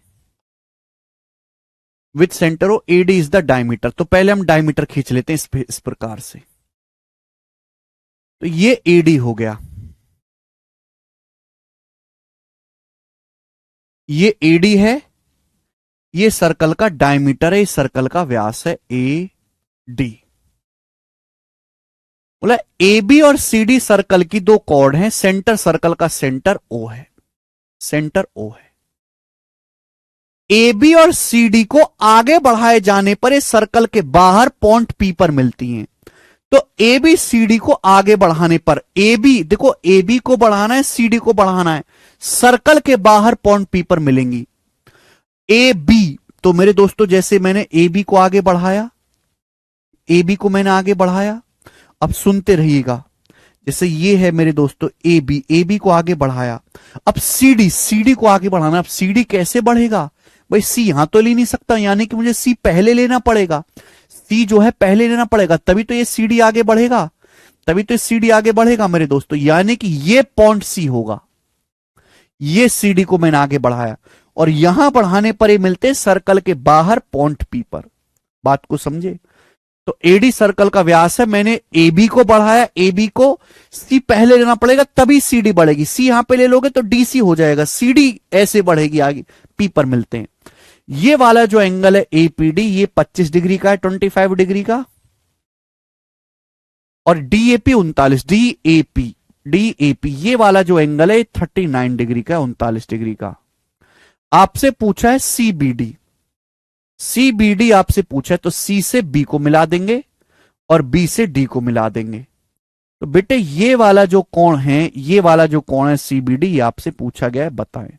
विथ सेंटर हो AD इज द डायमीटर। तो पहले हम डायमीटर खींच लेते हैं इस प्रकार से, तो ये AD हो गया, ये AD है, ये सर्कल का डायमीटर है, इस सर्कल का व्यास है AD। बोला AB और CD सर्कल की दो कॉर्ड हैं, सेंटर सर्कल का सेंटर O है, सेंटर O है। AB और CD को आगे बढ़ाए जाने पर इस सर्कल के बाहर पॉइंट P पर मिलती हैं। तो ABCD को आगे बढ़ाने पर, AB देखो, AB को बढ़ाना है, CD को बढ़ाना है, सर्कल के बाहर पॉइंट P पर मिलेंगी। AB, तो मेरे दोस्तों जैसे मैंने AB को आगे बढ़ाया, AB को मैंने आगे बढ़ाया, अब सुनते रहिएगा, जैसे ये है मेरे दोस्तों AB, AB को आगे बढ़ाया, अब CD, CD को आगे बढ़ाना। अब CD कैसे बढ़ेगा भाई, C यहां तो ले नहीं सकता, यानी कि मुझे C पहले लेना पड़ेगा, C जो है पहले लेना पड़ेगा, तभी तो ये CD आगे बढ़ेगा, तभी तो CD आगे बढ़ेगा मेरे दोस्तों, यानी कि ये पॉइंट C होगा। ये CD को मैंने आगे बढ़ाया और यहां बढ़ाने पर ये मिलते सर्कल के बाहर पॉइंट P पर। बात को समझे? तो AD सर्कल का व्यास है, मैंने AB को बढ़ाया, AB को C पहले लेना पड़ेगा तभी CD बढ़ेगी, C यहां पे ले लोगे तो DC हो जाएगा, CD ऐसे बढ़ेगी आगे, P पर मिलते हैं। ये वाला जो एंगल है APD, ये 25 डिग्री का है, 25 डिग्री का, और DAP 39, DAP ये वाला जो एंगल है 39 डिग्री का, 39 डिग्री का। आपसे पूछा है CBD आपसे पूछा है, तो C से B को मिला देंगे और B से D को मिला देंगे। तो बेटे ये वाला जो कोण है, ये वाला जो कोण है CBD, ये आपसे पूछा गया है, बताएं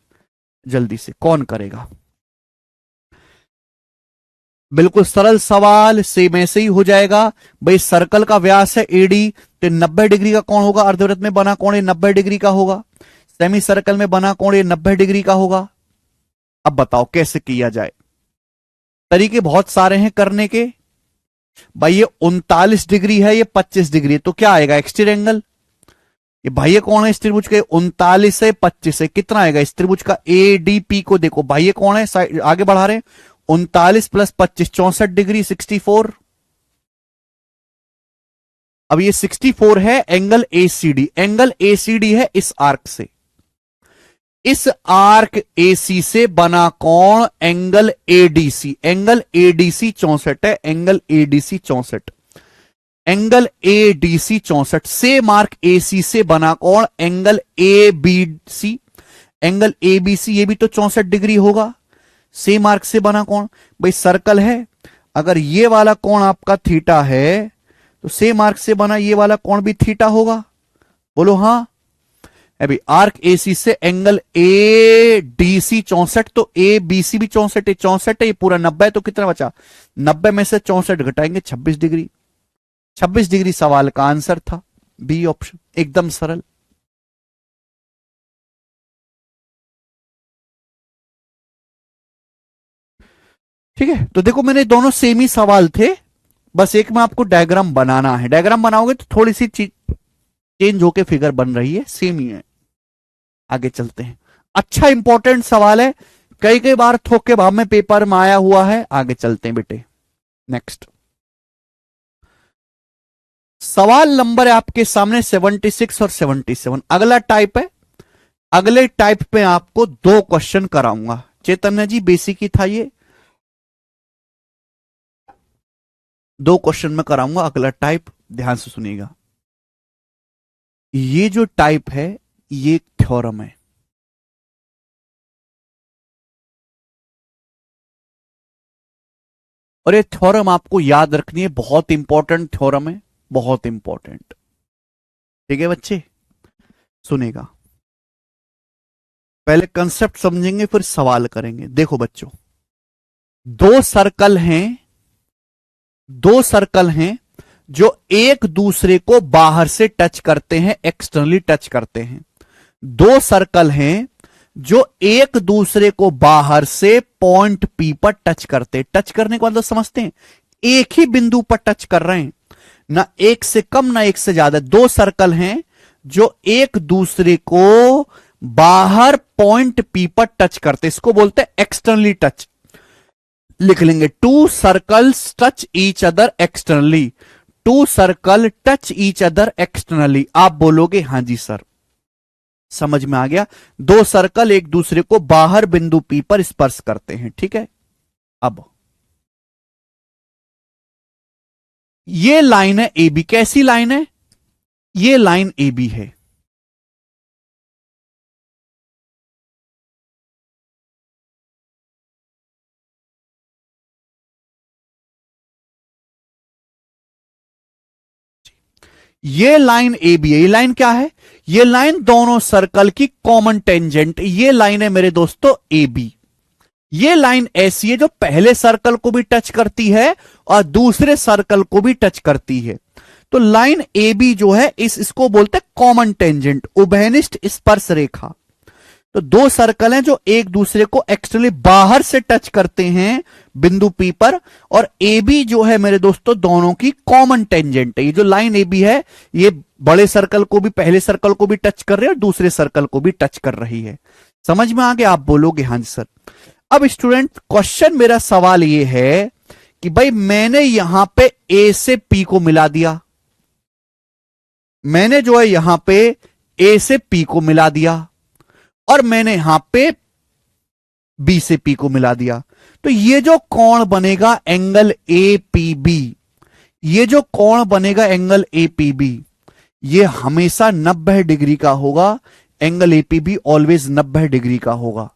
जल्दी से कौन करेगा। बिल्कुल सरल सवाल, सेम ऐसे ही हो जाएगा भाई। सर्कल का व्यास है AD, तो 90 डिग्री का कोण होगा, अर्धवृत्त में बना कोण ये 90 डिग्री का होगा, सेमी सर्कल में बना कोण ये 90 डिग्री का होगा। अब बताओ कैसे किया जाए, तरीके बहुत सारे हैं करने के भाई। ये 39 डिग्री है, ये 25 डिग्री है, तो क्या आएगा एक्सटीरियर एंगल। ये भाई ये कौन है इस त्रिभुज के, 39 से 25 से कितना आएगा इस त्रिभुज का ADP को देखो भाई, ये कौन है, आगे बढ़ा रहे हैं, 39 प्लस 25 64 डिग्री, 64। अब ये 64 है एंगल ACD, एंगल ACD है इस आर्क से, इस आर्क AC से बना कोण एंगल ADC, एंगल ADC 64 है, एंगल ADC 64, एंगल ADC 64 से मार्क AC से बना कोण एंगल ABC, एंगल ABC ये भी तो 64 डिग्री होगा, से मार्क से बना कोण। भाई सर्कल है, अगर ये वाला कोण आपका थीटा है तो से मार्क से बना ये वाला कोण भी थीटा होगा, बोलो हाँ। अभी आर्क AC से एंगल ADC 64, तो ABC भी 64 है, 64 है, ये पूरा 90 है, तो कितना बचा, 90 में से 64 घटाएंगे 26 डिग्री, 26 डिग्री सवाल का आंसर था, बी ऑप्शन, एकदम सरल। ठीक है, तो देखो मैंने दोनों सेम ही सवाल थे, बस एक में आपको डायग्राम बनाना है, डायग्राम बनाओगे तो थोड़ी सी चीज चेंज होके फिगर बन रही है, सेम ही है। आगे चलते हैं, अच्छा इंपॉर्टेंट सवाल है, कई कई बार थोक के भाव में पेपर में आया हुआ है। आगे चलते हैं बेटे, नेक्स्ट सवाल नंबर है आपके सामने 76 और 77। अगला टाइप है, अगले टाइप पे आपको दो क्वेश्चन कराऊंगा। चैतन्य जी बेसिक ही था ये, दो क्वेश्चन में कराऊंगा। अगला टाइप ध्यान से सुनिएगा, ये जो टाइप है ये थ्योरम है, और ये थ्योरम आपको याद रखनी है, बहुत इंपॉर्टेंट थ्योरम है, बहुत इंपॉर्टेंट। ठीक है बच्चे, सुनेगा, पहले कंसेप्ट समझेंगे फिर सवाल करेंगे। देखो बच्चों, दो सर्कल हैं, दो सर्कल हैं जो एक दूसरे को बाहर से टच करते हैं, एक्सटर्नली टच करते हैं। दो सर्कल हैं जो एक दूसरे को बाहर से पॉइंट पी पर टच करते हैं। टच करने का मतलब समझते हैं, एक ही बिंदु पर टच कर रहे हैं, ना एक से कम ना एक से ज्यादा। दो सर्कल हैं जो एक दूसरे को बाहर पॉइंट पी पर टच करते, इसको बोलते हैं एक्सटर्नली टच। लिख लेंगे, two circles touch each other externally, two circle touch each other externally. आप बोलोगे हां जी सर, समझ में आ गया। दो सर्कल एक दूसरे को बाहर बिंदु पी पर स्पर्श करते हैं, ठीक है। अब ये लाइन है ए बी, कैसी लाइन है, ये लाइन ए बी है। ये लाइन ए बी है। ये लाइन क्या है, ये लाइन दोनों सर्कल की कॉमन टेंजेंट, ये लाइन है मेरे दोस्तों ए बी। ये लाइन ऐसी है जो पहले सर्कल को भी टच करती है और दूसरे सर्कल को भी टच करती है। तो लाइन ए बी जो है, इसको बोलते हैं कॉमन टेंजेंट, उभयनिष्ठ स्पर्श रेखा। तो दो सर्कल हैं जो एक दूसरे को एक्सटर्नली बाहर से टच करते हैं बिंदु पी पर, और ए बी जो है मेरे दोस्तों दोनों की कॉमन टेंजेंट है। ये जो लाइन ए बी है, ये बड़े सर्कल को भी, पहले सर्कल को भी टच कर रही है और दूसरे सर्कल को भी टच कर रही है। समझ में आ गया, आप बोलोगे हां जी सर। अब स्टूडेंट, क्वेश्चन मेरा सवाल ये है कि भाई मैंने यहां पे ए से पी को मिला दिया, मैंने जो है यहां पे ए से पी को मिला दिया, और मैंने यहां पे बी से पी को मिला दिया। तो ये जो कोण बनेगा एंगल ए पी बी, ये जो कोण बनेगा एंगल ए पी बी, ये हमेशा 90 डिग्री का होगा। Angle A P be always 90 degree का होगा।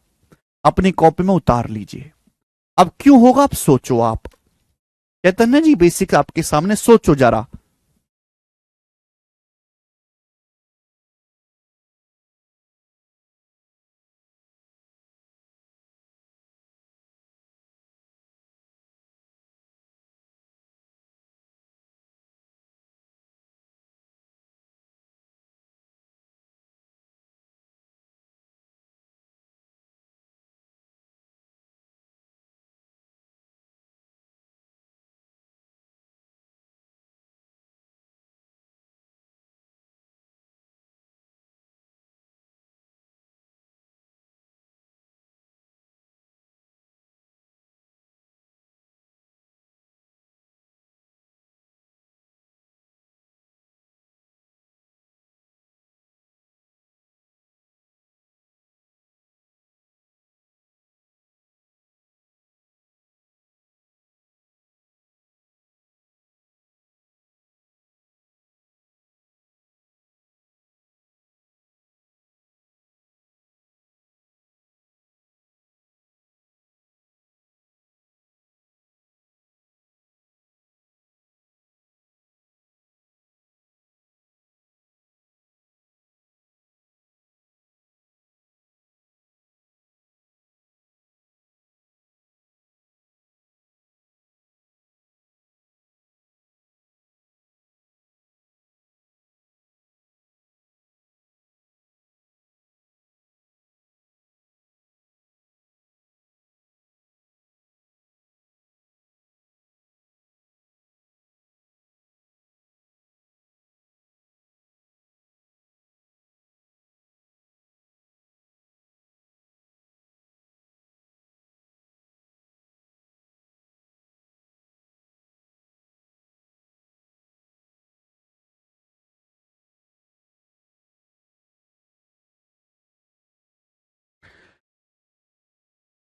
अपनी कॉपी में उतार लीजिए। अब क्यों होगा, आप सोचो। आप चैतन्य जी बेसिक आपके सामने, सोचो जरा।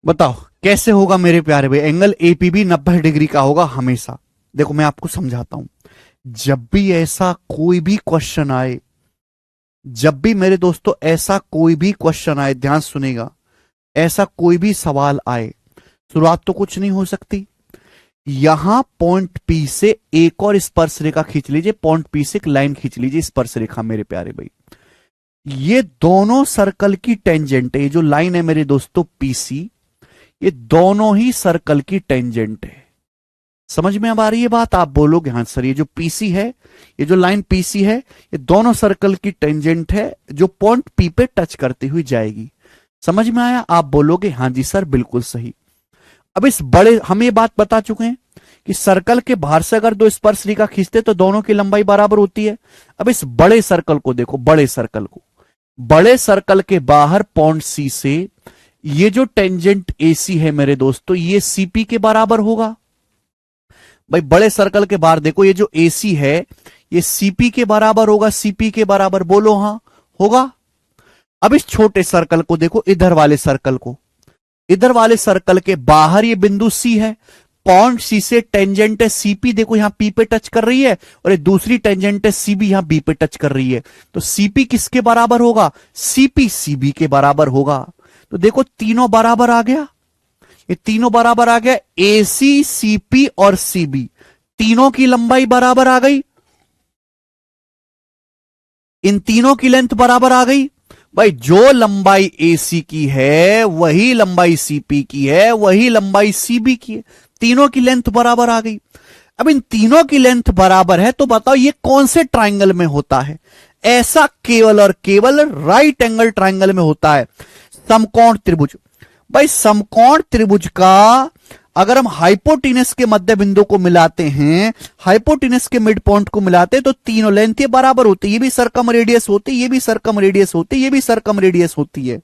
बताओ कैसे होगा मेरे प्यारे भाई, एंगल एपीबी 90 डिग्री का होगा हमेशा। देखो मैं आपको समझाता हूं, जब भी ऐसा कोई भी क्वेश्चन आए, जब भी मेरे दोस्तों ऐसा कोई भी क्वेश्चन आए, ध्यान सुनेगा, ऐसा कोई भी सवाल आए, शुरुआत तो कुछ नहीं हो सकती। यहां पॉइंट पी से एक और स्पर्श रेखा खींच लीजिए, पॉइंट पी से एक लाइन खींच लीजिए, स्पर्श रेखा मेरे प्यारे भाई। ये दोनों सर्कल की टेंजेंट है, ये जो लाइन है मेरे दोस्तों पीसी, ये दोनों ही सर्कल की टेंजेंट है। समझ में अब आ रही है बात? आप बोलोगे हाँ सर, ये जो पीसी है, ये जो लाइन पीसी है, ये दोनों सर्कल की टेंजेंट है जो पॉइंट पी पे टच करती हुई जाएगी। समझ में आया? आप बोलोगे हाँ जी सर बिल्कुल सही। अब इस बड़े, हम ये बात बता चुके हैं कि सर्कल के बाहर से अगर दो स्पर्श रेखा खींचते तो दोनों की लंबाई बराबर होती है। अब इस बड़े सर्कल को देखो, बड़े सर्कल को, बड़े सर्कल के बाहर पॉइंट सी से ये जो टेंजेंट एसी है मेरे दोस्तों, ये सीपी के बराबर होगा। भाई बड़े सर्कल के बाहर देखो, ये जो एसी है ये सीपी के बराबर होगा, सीपी के बराबर, बोलो हाँ होगा। अब इस छोटे सर्कल को देखो, इधर वाले सर्कल को, इधर वाले सर्कल के बाहर ये बिंदु सी है, पॉइंट सी से टेंजेंट है सीपी, देखो यहां पी पे टच कर रही है, और ये दूसरी टेंजेंट है सीबी, यहां बी पे टच कर रही है। तो सीपी किसके बराबर होगा? सीपी सीबी के बराबर होगा। तो देखो तीनों बराबर आ गया, ये तीनों बराबर आ गया, एसी सीपी और सीबी, तीनों की लंबाई बराबर आ गई, इन तीनों की लेंथ बराबर आ गई। भाई जो लंबाई एसी की है वही लंबाई सीपी की है, वही लंबाई सीबी की है, तीनों की लेंथ बराबर आ गई। अब इन तीनों की लेंथ बराबर है तो बताओ ये कौन से ट्राइंगल में होता है? ऐसा केवल और केवल राइट एंगल ट्राइंगल में होता है, समकोण त्रिभुज। भाई समकोण त्रिभुज का अगर हम हाइपोटेनस के मध्य बिंदु को मिलाते हैं, हाइपोटेनस के मिड पॉइंट को मिलाते हैं, तो तीनों लेंथ ये बराबर होती है, ये भी सरकम रेडियस होती है, ये भी सरकम रेडियस होती है, ये भी सरकम रेडियस होती है।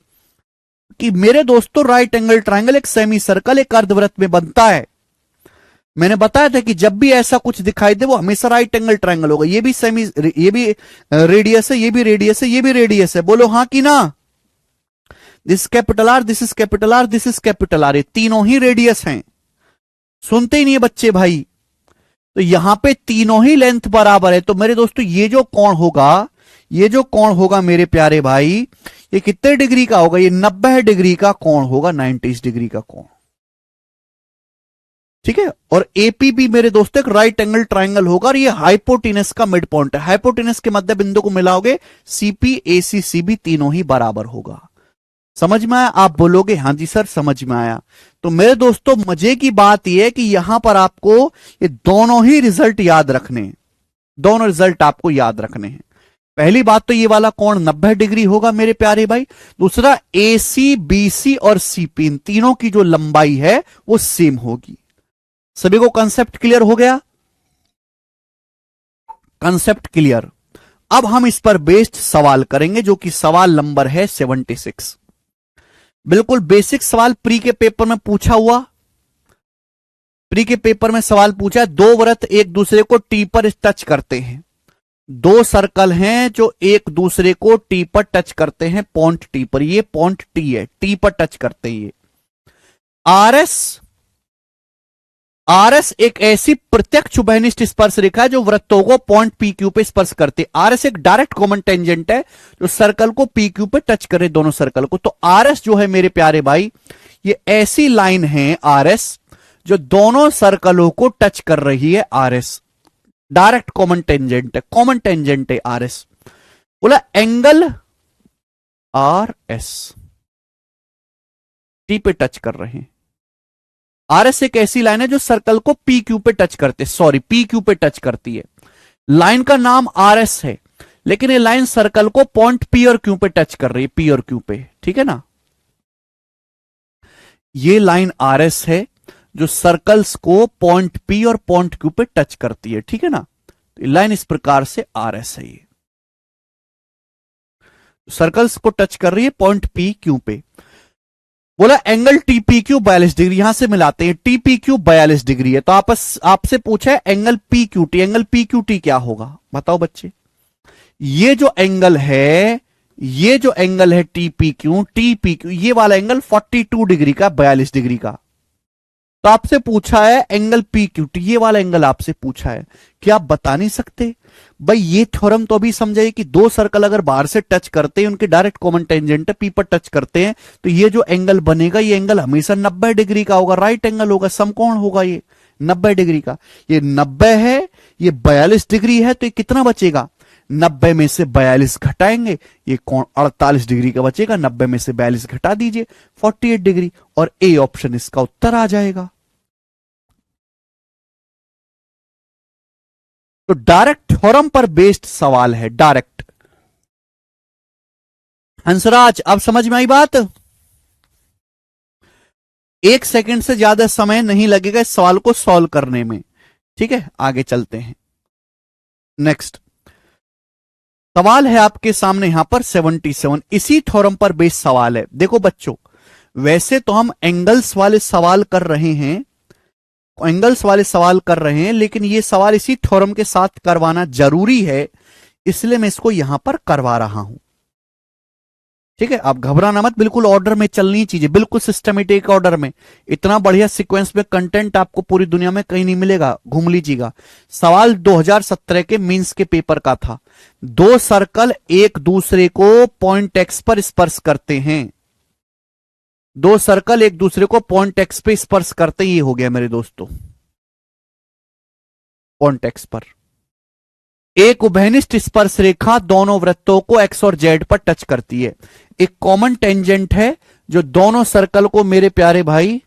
कि मेरे दोस्तों राइट एंगल ट्राइंगल एक सेमी सर्कल, एक अर्धवृत्त में बनता है। मैंने बताया था कि जब भी ऐसा कुछ दिखाई दे वो हमेशा राइट एंगल ट्राइंगल होगा। ये भी सेमी, ये भी रेडियस है, ये भी रेडियस है, ये भी रेडियस है, बोलो हाँ कि ना? This capital R, this is capital R, this is capital R, ये तीनों ही रेडियस हैं। सुनते ही नहीं है बच्चे भाई। तो यहां पे तीनों ही लेंथ बराबर है, तो मेरे दोस्तों ये जो कोण होगा, ये जो कोण होगा मेरे प्यारे भाई, ये कितने डिग्री का होगा? ये 90 डिग्री का कोण होगा, 90 डिग्री का कोण। ठीक है। और एपी भी मेरे दोस्तों एक राइट एंगल ट्राइंगल होगा, और ये हाइपोटेनस का मिड पॉइंट है। हाइपोटेनस के मध्य बिंदु को मिलाओगे, सीपी एसी सीबी तीनों ही बराबर होगा। समझ में आया? आप बोलोगे हाँ जी सर समझ में आया। तो मेरे दोस्तों मजे की बात यह है कि यहां पर आपको ये दोनों ही रिजल्ट याद रखने हैं, दोनों रिजल्ट आपको याद रखने हैं। पहली बात तो ये वाला कोण 90 डिग्री होगा मेरे प्यारे भाई। दूसरा एसी बीसी और सीपी, इन तीनों की जो लंबाई है वो सेम होगी। सभी को कंसेप्ट क्लियर हो गया? Concept clear. अब हम इस पर बेस्ड सवाल करेंगे, जो कि सवाल नंबर है 76। बिल्कुल बेसिक सवाल प्री के पेपर में पूछा हुआ। प्री के पेपर में सवाल पूछा है, दो वृत्त एक दूसरे को टी पर टच करते हैं। दो सर्कल हैं जो एक दूसरे को टी पर टच करते हैं, पॉइंट टी पर, ये पॉइंट टी है, टी पर टच करते हैं। ये आरएस एक ऐसी प्रत्यक्ष उभयनिष्ठ स्पर्श रेखा है जो वृत्तों को पॉइंट पी क्यू पे स्पर्श करते। आरएस एक डायरेक्ट कॉमन टेंजेंट है जो सर्कल को पी क्यू पे टच करे, दोनों सर्कल को। तो आरएस जो है मेरे प्यारे भाई, ये ऐसी लाइन है आरएस जो दोनों सर्कलों को टच कर रही है। आरएस डायरेक्ट कॉमन टेंजेंट है, कॉमन टेंजेंट है आरएस। बोला एंगल आरएस टी पे टच कर रहे हैं। आरएस एक ऐसी लाइन है जो सर्कल को पी क्यू पे टच करते, सॉरी पी क्यू पे टच करती है। लाइन का नाम आरएस है, लेकिन ये लाइन सर्कल को पॉइंट पी और क्यू पे टच कर रही है, पी और क्यू पे, ठीक है ना। ये लाइन आरएस है जो सर्कल्स को पॉइंट पी और पॉइंट क्यू पे टच करती है, ठीक है ना। तो लाइन इस प्रकार से आरएस है, ये सर्कल्स को टच कर रही है पॉइंट पी क्यू पे। बोला एंगल टीपी क्यू 42 डिग्री, यहां से मिलाते हैं, टीपी क्यू 42 डिग्री है। तो आपसे पूछा है angle P Q T, angle P Q T क्या होगा बताओ बच्चे। ये जो एंगल है, ये जो एंगल है टीपी क्यू, ये वाला एंगल 42 डिग्री का, 42 डिग्री का। तो आपसे पूछा है एंगल पी क्यू टी, ये वाला एंगल आपसे पूछा है, क्या आप बता नहीं सकते? भाई ये थ्योरम तो अभी समझाइए कि दो सर्कल अगर बाहर से टच करते हैं, उनके डायरेक्ट कॉमन टेंजेंट है, पी पर टच करते हैं, तो ये जो एंगल बनेगा, ये एंगल हमेशा 90 डिग्री का होगा, राइट एंगल होगा, समकोण होगा, ये 90 डिग्री का। ये 90 है, ये 42 डिग्री है, तो ये कितना बचेगा? 90 में से 42 घटाएंगे, ये कौन 48 डिग्री का बचेगा। 90 में से 42 घटा दीजिए, 48 डिग्री, और ए ऑप्शन इसका उत्तर आ जाएगा। तो डायरेक्ट थ्योरम पर बेस्ड सवाल है, डायरेक्ट। हंसराज, अब समझ में आई बात? 1 सेकंड से ज्यादा समय नहीं लगेगा इस सवाल को सॉल्व करने में। ठीक है, आगे चलते हैं। नेक्स्ट सवाल है आपके सामने यहां पर 77, इसी थ्योरम पर बेस्ड सवाल है। देखो बच्चों, वैसे तो हम एंगल्स वाले सवाल कर रहे हैं, लेकिन ये सवाल इसी थ्योरम के साथ करवाना जरूरी है, इसलिए मैं इसको यहां पर करवा रहा हूं। ठीक है, आप घबराना मत, बिल्कुल ऑर्डर में चलनी चीजें, बिल्कुल सिस्टमेटिक ऑर्डर में। इतना बढ़िया सीक्वेंस में कंटेंट आपको पूरी दुनिया में कहीं नहीं मिलेगा, घूम लीजिएगा। सवाल 2017 के मींस के पेपर का था। दो सर्कल एक दूसरे को पॉइंट एक्स पर स्पर्श करते हैं, दो सर्कल एक दूसरे को पॉइंट एक्स पे स्पर्श करते, ये हो गया मेरे दोस्तों पॉइंट एक्स पर। एक उभयनिष्ठ स्पर्श रेखा दोनों वृत्तों को एक्स और जेड पर टच करती है। एक कॉमन टेंजेंट है जो दोनों सर्कल को मेरे प्यारे भाई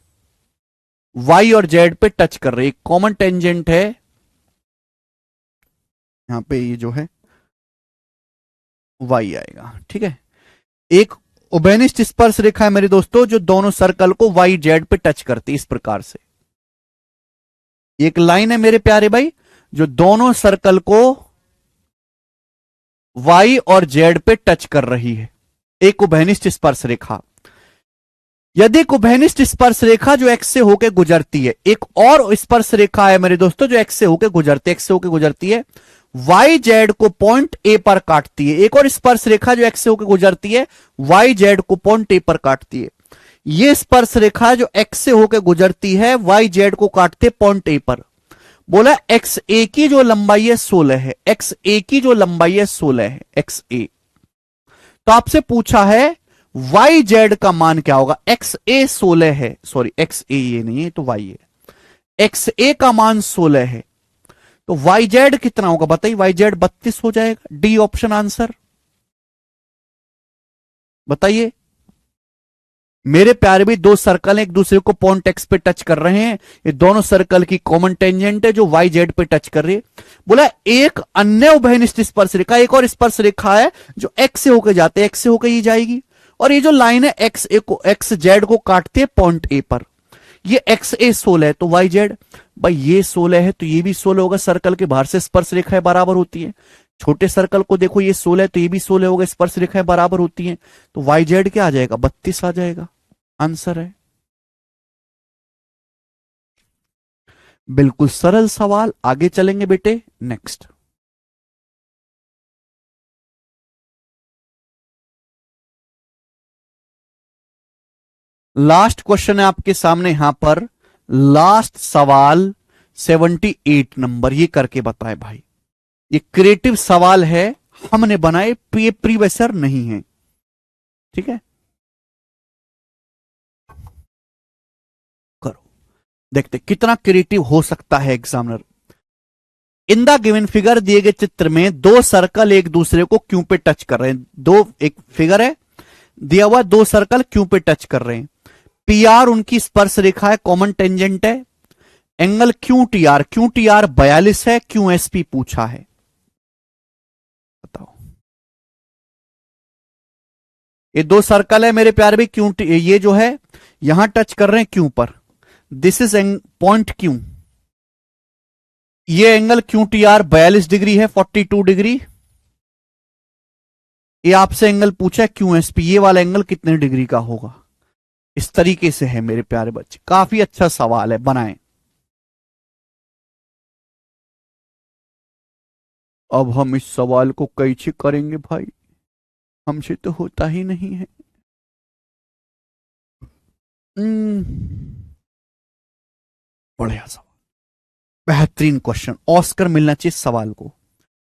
वाई और जेड पे टच कर रही है। एक कॉमन टेंजेंट है यहां पे, ये जो है वाई आएगा। ठीक है, एक उभयनिष्ठ स्पर्श रेखा है मेरे दोस्तों जो दोनों सर्कल को वाई जेड पे टच करती है, इस प्रकार से। एक लाइन है मेरे प्यारे भाई जो दोनों सर्कल को वाई और जेड पे टच कर रही है, एक उभयनिष्ठ स्पर्श रेखा। यदि एक उभयनिष्ठ स्पर्श रेखा जो एक्स से होकर गुजरती है, एक और स्पर्श रेखा है मेरे दोस्तों जो एक्स से होकर गुजरती है, वाई जेड को पॉइंट ए पर काटती है। एक और स्पर्श रेखा जो एक्स से होकर गुजरती है, वाई जेड को पॉइंट ए पर काटती है। यह स्पर्श रेखा जो एक्स से होकर गुजरती है, वाई जेड को काटते पॉइंट ए पर। बोला एक्स ए की जो लंबाई है 16 है, एक्स ए की जो लंबाई है 16 है, एक्स ए। तो आपसे पूछा है वाई जेड का मान क्या होगा। एक्स ए 16 है, सॉरी एक्स ए ये नहीं है तो वाई है। एक्स ए का मान 16 है, तो वाई जेड कितना होगा बताइए। वाई जेड 32 हो जाएगा, डी ऑप्शन आंसर। बताइए मेरे प्यारे भी, दो सर्कल एक दूसरे को पॉइंट एक्स पे टच कर रहे हैं, ये दोनों सर्कल की कॉमन टेंजेंट है जो वाई जेड पे टच कर रही है। बोला एक अन्य उभयनिष्ठ स्पर्श रेखा, एक और स्पर्श रेखा है जो एक्स से होकर जाते हैं, एक्स से होकर ये जाएगी, और ये जो लाइन है एक्स ए को एक्स जेड को काटते हैं पॉइंट ए पर। ये एक्स ए 16 है तो वाई जेड, भाई ये 16 है तो ये भी 16 होगा, सर्कल के बाहर से स्पर्श रेखाएं बराबर होती है। छोटे सर्कल को देखो, ये 16 है तो ये भी 16 होगा, स्पर्श रेखाएं बराबर होती हैं, तो वाई जेड क्या आ जाएगा 32 आ जाएगा, आंसर है। बिल्कुल सरल सवाल, आगे चलेंगे बेटे। नेक्स्ट लास्ट क्वेश्चन है आपके सामने यहां पर, लास्ट सवाल 78 नंबर, ये करके बताए भाई। ये क्रिएटिव सवाल है, हमने बनाए, प्रीवियसर नहीं है। ठीक है, करो, देखते कितना क्रिएटिव हो सकता है examiner. In the given figure, दिए गए चित्र में दो सर्कल एक दूसरे को क्यों पे टच कर रहे हैं। दो, एक फिगर है दिया हुआ, दो सर्कल क्यों पे टच कर रहे हैं। पी आर उनकी स्पर्श रेखा है, कॉमन टेंजेंट है। एंगल क्यू टी आर 42 है, क्यू एस पी पूछा है। बताओ, ये दो सर्कल है मेरे प्यारे भी, क्यू ये जो है यहां टच कर रहे हैं क्यू पर, दिस इज पॉइंट क्यू। ये angle Q T R 42 degree है, 42 डिग्री। ये आपसे एंगल पूछा है क्यू एस पी, ये वाला एंगल कितने डिग्री का होगा। इस तरीके से है मेरे प्यारे बच्चे, काफी अच्छा सवाल है, बनाएं। अब हम इस सवाल को कैसे करेंगे भाई, हमसे तो होता ही नहीं है। बढ़िया सवाल, बेहतरीन क्वेश्चन, ऑस्कर मिलना चाहिए सवाल को।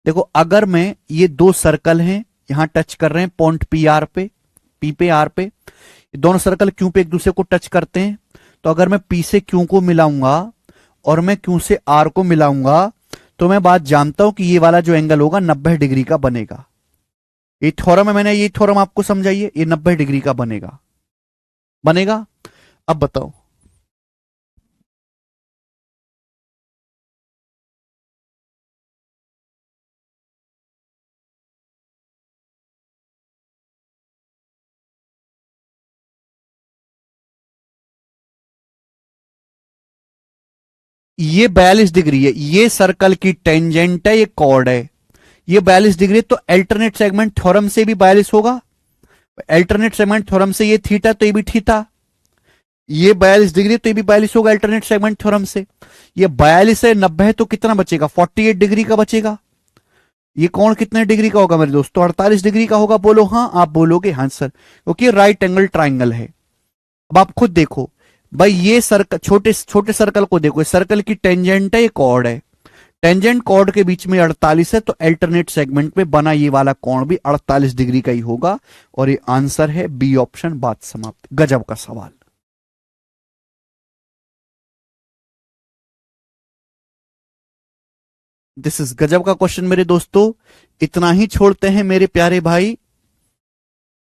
देखो अगर मैं, ये दो सर्कल हैं यहां टच कर रहे हैं पॉइंट पी आर पे, पी पे आर पे, दोनों सर्कल क्यू पे एक दूसरे को टच करते हैं, तो अगर मैं पी से क्यू को मिलाऊंगा और मैं क्यू से आर को मिलाऊंगा तो मैं बात जानता हूं कि ये वाला जो एंगल होगा 90 डिग्री का बनेगा। ये थ्योरम है, मैंने ये थ्योरम आपको समझाइए, ये 90 डिग्री का बनेगा। बनेगा? अब बताओ। ये 42 डिग्री है, ये सर्कल की टेंजेंट है, ये कॉर्ड है। ये 42 डिग्री, तो अल्टरनेट सेगमेंट थ्योरम से भी 42 होगा। अल्टरनेट सेगमेंट थ्योरम से ये थीटा, तो ये भी थीटा। ये 42 डिग्री, तो ये भी 42 होगा अल्टरनेट सेगमेंट थ्योरम से। ये 42 है, 90 है, तो कितना बचेगा? 48 डिग्री का बचेगा। ये कोण कितने डिग्री का होगा मेरे दोस्तों? 48 डिग्री का होगा। बोलो हाँ। आप बोलोगे हाँ सर, क्योंकि राइट एंगल ट्राइंगल है। अब आप खुद देखो भाई, ये सर्कल, छोटे छोटे सर्कल को देखो, सर्कल की टेंजेंट है, ये कॉर्ड है। टेंजेंट कॉर्ड के बीच में 48 है, तो अल्टरनेट सेगमेंट में बना ये वाला कोण भी 48 डिग्री का ही होगा। और ये आंसर है बी ऑप्शन। बात समाप्त। गजब का सवाल। दिस इज गजब का क्वेश्चन मेरे दोस्तों। इतना ही छोड़ते हैं मेरे प्यारे भाई।